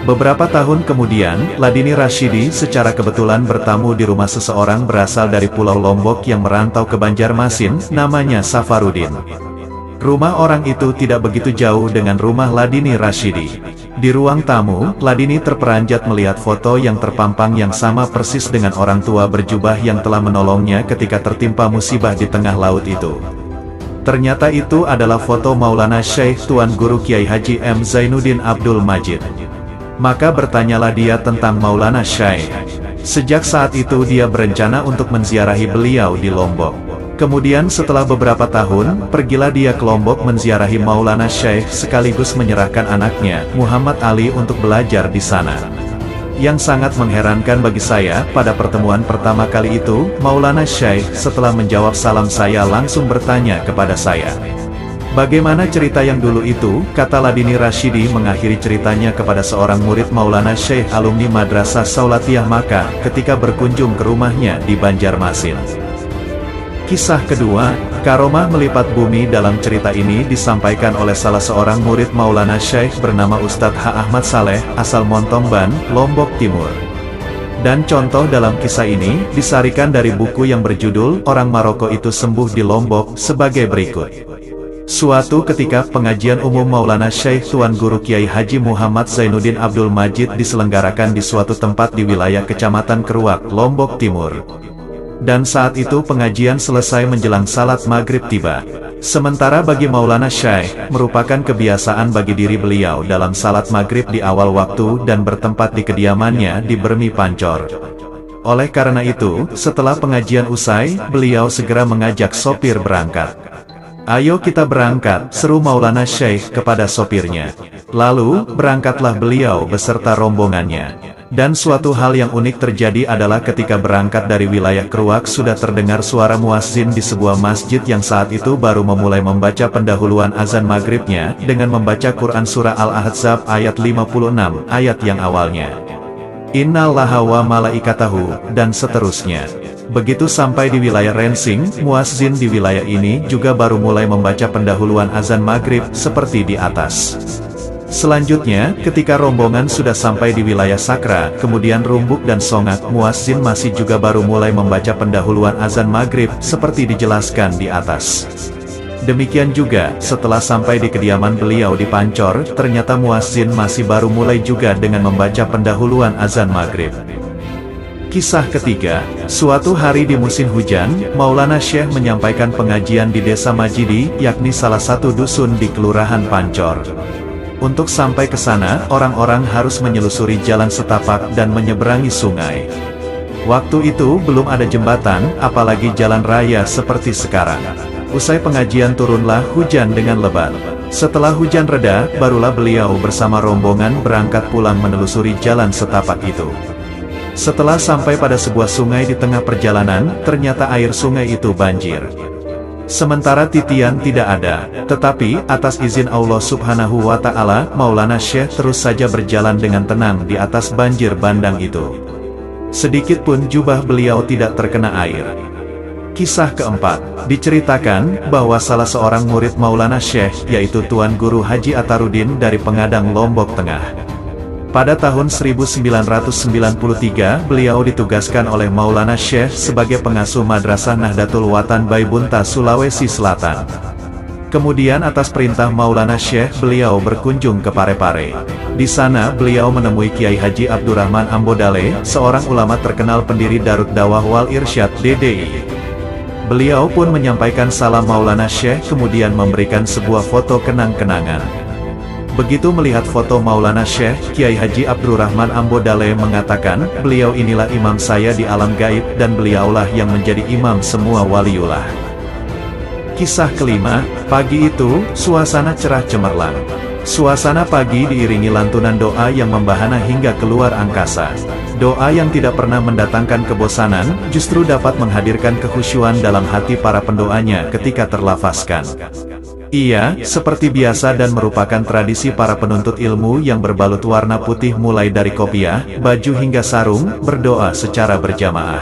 Beberapa tahun kemudian, Ladini Rashidi secara kebetulan bertamu di rumah seseorang berasal dari Pulau Lombok yang merantau ke Banjarmasin, namanya Safarudin. Rumah orang itu tidak begitu jauh dengan rumah Ladini Rashidi. Di ruang tamu, Ladini terperanjat melihat foto yang terpampang yang sama persis dengan orang tua berjubah yang telah menolongnya ketika tertimpa musibah di tengah laut itu. Ternyata itu adalah foto Maulana Syekh Tuan Guru Kiai Haji M. Zainuddin Abdul Majid. Maka bertanyalah dia tentang Maulana Syekh. Sejak saat itu dia berencana untuk menziarahi beliau di Lombok. Kemudian setelah beberapa tahun, pergilah dia ke Lombok menziarahi Maulana Syekh sekaligus menyerahkan anaknya, Muhammad Ali untuk belajar di sana. Yang sangat mengherankan bagi saya, pada pertemuan pertama kali itu, Maulana Syekh setelah menjawab salam saya langsung bertanya kepada saya. Bagaimana cerita yang dulu itu? Kata Ladini Rashidi mengakhiri ceritanya kepada seorang murid Maulana Syekh alumni Madrasah Saulatiyah Makkah ketika berkunjung ke rumahnya di Banjarmasin. Kisah kedua, karomah melipat bumi. Dalam cerita ini disampaikan oleh salah seorang murid Maulana Syekh bernama Ustadz H. Ahmad Saleh, asal Montongban, Lombok Timur. Dan contoh dalam kisah ini, disarikan dari buku yang berjudul, Orang Maroko Itu Sembuh di Lombok, sebagai berikut. Suatu ketika pengajian umum Maulana Syekh Tuan Guru Kiai Haji Muhammad Zainuddin Abdul Majid diselenggarakan di suatu tempat di wilayah Kecamatan Keruak, Lombok Timur. Dan saat itu pengajian selesai menjelang salat maghrib tiba. Sementara bagi Maulana Syekh, merupakan kebiasaan bagi diri beliau dalam salat maghrib di awal waktu dan bertempat di kediamannya di Bermi Pancor. Oleh karena itu, setelah pengajian usai, beliau segera mengajak sopir berangkat. "Ayo kita berangkat," seru Maulana Syekh kepada sopirnya. Lalu, berangkatlah beliau beserta rombongannya. Dan suatu hal yang unik terjadi adalah ketika berangkat dari wilayah Keruak sudah terdengar suara muazzin di sebuah masjid yang saat itu baru memulai membaca pendahuluan azan maghribnya, dengan membaca Quran Surah Al-Ahzab ayat 56, ayat yang awalnya, "Innallaha wa malaikatahu," dan seterusnya. Begitu sampai di wilayah Rensing, muazzin di wilayah ini juga baru mulai membaca pendahuluan azan maghrib, seperti di atas. Selanjutnya, ketika rombongan sudah sampai di wilayah Sakra, kemudian Rumbuk dan Songak, muazzin masih juga baru mulai membaca pendahuluan azan maghrib, seperti dijelaskan di atas. Demikian juga, setelah sampai di kediaman beliau di Pancor, ternyata muazzin masih baru mulai juga dengan membaca pendahuluan azan maghrib. Kisah ketiga, suatu hari di musim hujan, Maulana Syekh menyampaikan pengajian di desa Majidi, yakni salah satu dusun di Kelurahan Pancor. Untuk sampai ke sana, orang-orang harus menyelusuri jalan setapak dan menyeberangi sungai. Waktu itu belum ada jembatan, apalagi jalan raya seperti sekarang. Usai pengajian turunlah hujan dengan lebat. Setelah hujan reda, barulah beliau bersama rombongan berangkat pulang menelusuri jalan setapak itu. Setelah sampai pada sebuah sungai di tengah perjalanan, ternyata air sungai itu banjir. Sementara titian tidak ada, tetapi atas izin Allah Subhanahu wa Ta'ala, Maulana Syekh terus saja berjalan dengan tenang di atas banjir bandang itu. Sedikit pun jubah beliau tidak terkena air. Kisah keempat, diceritakan bahwa salah seorang murid Maulana Syekh, yaitu Tuan Guru Haji Atarudin dari Pengadang, Lombok Tengah. Pada tahun 1993, beliau ditugaskan oleh Maulana Syekh sebagai pengasuh Madrasah Nahdlatul Watan Baibunta, Sulawesi Selatan. Kemudian atas perintah Maulana Syekh, beliau berkunjung ke Parepare. Di sana beliau menemui Kiai Haji Abdurrahman Ambodale, seorang ulama terkenal pendiri Darut Dawah Wal Irsyad (DDI). Beliau pun menyampaikan salam Maulana Syekh, kemudian memberikan sebuah foto kenang-kenangan. Begitu melihat foto Maulana Syekh, Kiai Haji Abdurrahman Ambodale mengatakan, "Beliau inilah imam saya di alam gaib, dan beliaulah yang menjadi imam semua waliullah." Kisah kelima, pagi itu, suasana cerah cemerlang. Suasana pagi diiringi lantunan doa yang membahana hingga keluar angkasa. Doa yang tidak pernah mendatangkan kebosanan, justru dapat menghadirkan kekhusyuan dalam hati para pendoanya ketika terlafazkan. Ia, seperti biasa dan merupakan tradisi para penuntut ilmu yang berbalut warna putih mulai dari kopiah, baju hingga sarung, berdoa secara berjamaah.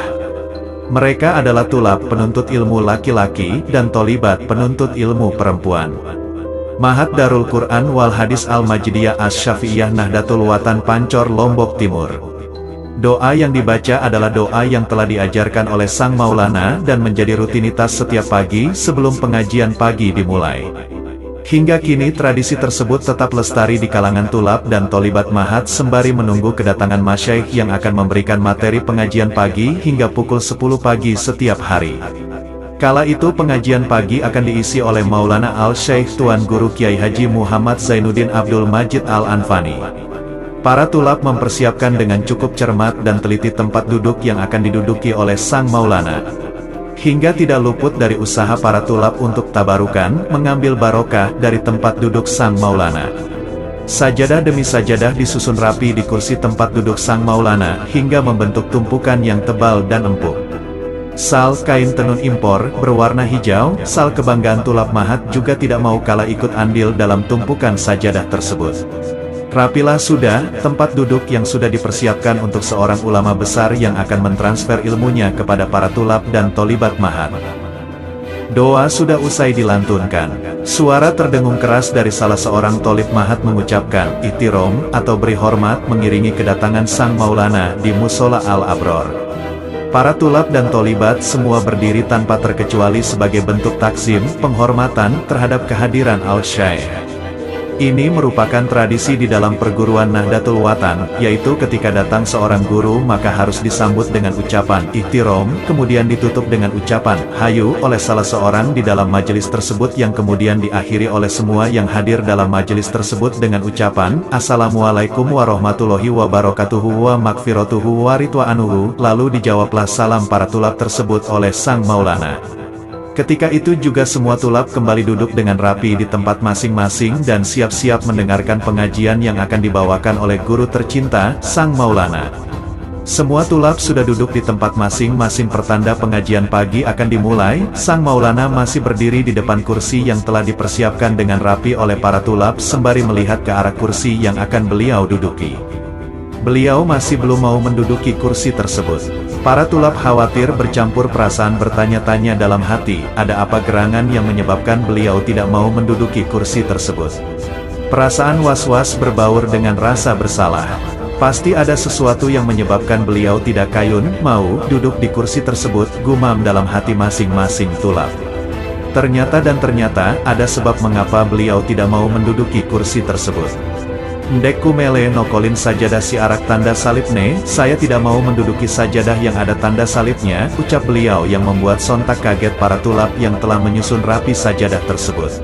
Mereka adalah tulab penuntut ilmu laki-laki, dan tolibat penuntut ilmu perempuan. Mahat Darul Quran wal Hadis Al-Majidiyah Asy-Syafi'iyah Nahdlatul Watan Pancor, Lombok Timur. Doa yang dibaca adalah doa yang telah diajarkan oleh Sang Maulana dan menjadi rutinitas setiap pagi sebelum pengajian pagi dimulai. Hingga kini tradisi tersebut tetap lestari di kalangan tulab dan tolibat mahat sembari menunggu kedatangan masyaikh yang akan memberikan materi pengajian pagi hingga pukul 10 pagi setiap hari. Kala itu pengajian pagi akan diisi oleh Maulana Al-Syeikh Tuan Guru Kiai Haji Muhammad Zainuddin Abdul Majid Al-Anfani. Para tulab mempersiapkan dengan cukup cermat dan teliti tempat duduk yang akan diduduki oleh Sang Maulana. Hingga tidak luput dari usaha para tulab untuk tabarukan, mengambil barokah dari tempat duduk Sang Maulana. Sajadah demi sajadah disusun rapi di kursi tempat duduk Sang Maulana, hingga membentuk tumpukan yang tebal dan empuk. Sal kain tenun impor, berwarna hijau, sal kebanggaan tulab mahat juga tidak mau kalah ikut andil dalam tumpukan sajadah tersebut. Rapilah sudah, tempat duduk yang sudah dipersiapkan untuk seorang ulama besar yang akan mentransfer ilmunya kepada para tulab dan tolibat mahat. Doa sudah usai dilantunkan. Suara terdengung keras dari salah seorang tolib mahat mengucapkan, "Ihtirom," atau beri hormat mengiringi kedatangan Sang Maulana di Musola Al-Abror. Para tulab dan tolibat semua berdiri tanpa terkecuali sebagai bentuk takzim, penghormatan terhadap kehadiran Al-Syeikh. Ini merupakan tradisi di dalam perguruan Nahdlatul Watan, yaitu ketika datang seorang guru maka harus disambut dengan ucapan ihtiram, kemudian ditutup dengan ucapan hayu oleh salah seorang di dalam majelis tersebut yang kemudian diakhiri oleh semua yang hadir dalam majelis tersebut dengan ucapan Assalamualaikum warahmatullahi wabarakatuhu wa magfiratuhu wa ridwanuhu, lalu dijawablah salam para tulab tersebut oleh sang Maulana. Ketika itu juga semua tulab kembali duduk dengan rapi di tempat masing-masing dan siap-siap mendengarkan pengajian yang akan dibawakan oleh guru tercinta, Sang Maulana. Semua tulab sudah duduk di tempat masing-masing pertanda pengajian pagi akan dimulai, Sang Maulana masih berdiri di depan kursi yang telah dipersiapkan dengan rapi oleh para tulab sembari melihat ke arah kursi yang akan beliau duduki. Beliau masih belum mau menduduki kursi tersebut. Para tulab khawatir bercampur perasaan bertanya-tanya dalam hati, ada apa gerangan yang menyebabkan beliau tidak mau menduduki kursi tersebut. Perasaan was-was berbaur dengan rasa bersalah. Pasti ada sesuatu yang menyebabkan beliau tidak kayun, mau duduk di kursi tersebut, gumam dalam hati masing-masing tulab. Ternyata ada sebab mengapa beliau tidak mau menduduki kursi tersebut. Ndekku mele nokolin sajadah si arak tanda salib ne, saya tidak mau menduduki sajadah yang ada tanda salibnya, ucap beliau yang membuat sontak kaget para tulab yang telah menyusun rapi sajadah tersebut.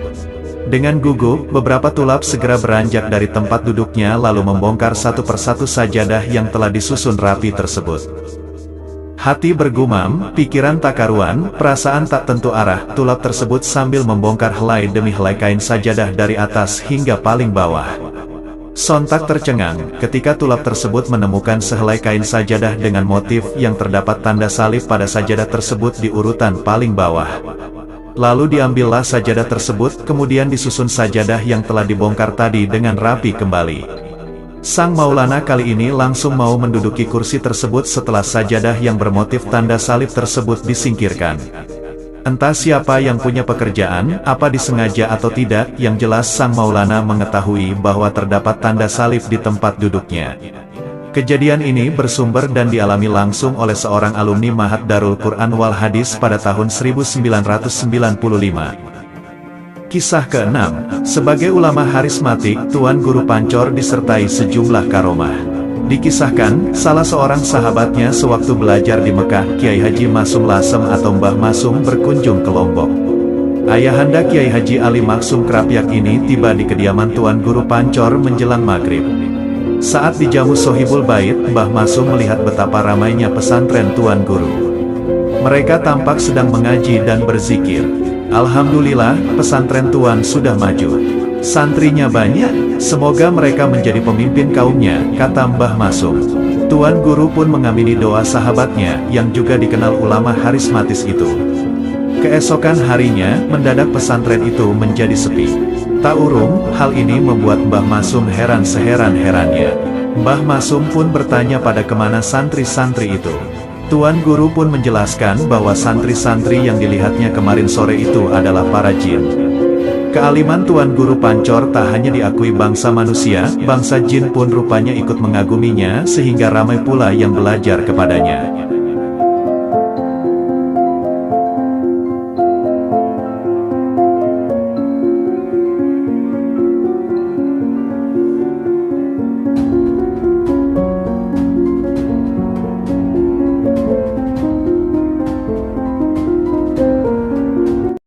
Dengan gugup, beberapa tulab segera beranjak dari tempat duduknya lalu membongkar satu persatu sajadah yang telah disusun rapi tersebut. Hati bergumam, pikiran tak karuan, perasaan tak tentu arah, tulab tersebut sambil membongkar helai demi helai kain sajadah dari atas hingga paling bawah. Sontak tercengang, ketika tulab tersebut menemukan sehelai kain sajadah dengan motif yang terdapat tanda salib pada sajadah tersebut di urutan paling bawah. Lalu diambillah sajadah tersebut, kemudian disusun sajadah yang telah dibongkar tadi dengan rapi kembali. Sang Maulana kali ini langsung mau menduduki kursi tersebut setelah sajadah yang bermotif tanda salib tersebut disingkirkan. Entah siapa yang punya pekerjaan, apa disengaja atau tidak, yang jelas Sang Maulana mengetahui bahwa terdapat tanda salib di tempat duduknya. Kejadian ini bersumber dan dialami langsung oleh seorang alumni Ma'had Darul Quran wal Hadis pada tahun 1995. Kisah ke-6, sebagai ulama harismatik, Tuan Guru Pancor disertai sejumlah karomah. Dikisahkan, salah seorang sahabatnya sewaktu belajar di Mekah, Kiai Haji Maksum Lasem atau Mbah Maksum berkunjung ke Lombok. Ayahanda Kiai Haji Ali Maksum Krapyak ini tiba di kediaman Tuan Guru Pancor menjelang maghrib. Saat dijamu Sohibul Bait, Mbah Maksum melihat betapa ramainya pesantren Tuan Guru. Mereka tampak sedang mengaji dan berzikir. Alhamdulillah, pesantren Tuan sudah maju. Santrinya banyak, semoga mereka menjadi pemimpin kaumnya, kata Mbah Maksum. Tuan Guru pun mengamini doa sahabatnya, yang juga dikenal ulama harismatis itu. Keesokan harinya, mendadak pesantren itu menjadi sepi. Tak urung, hal ini membuat Mbah Maksum heran seheran-herannya. Mbah Maksum pun bertanya pada kemana santri-santri itu. Tuan Guru pun menjelaskan bahwa santri-santri yang dilihatnya kemarin sore itu adalah para jin. Kealiman Tuan Guru Pancor tak hanya diakui bangsa manusia, bangsa jin pun rupanya ikut mengaguminya sehingga ramai pula yang belajar kepadanya.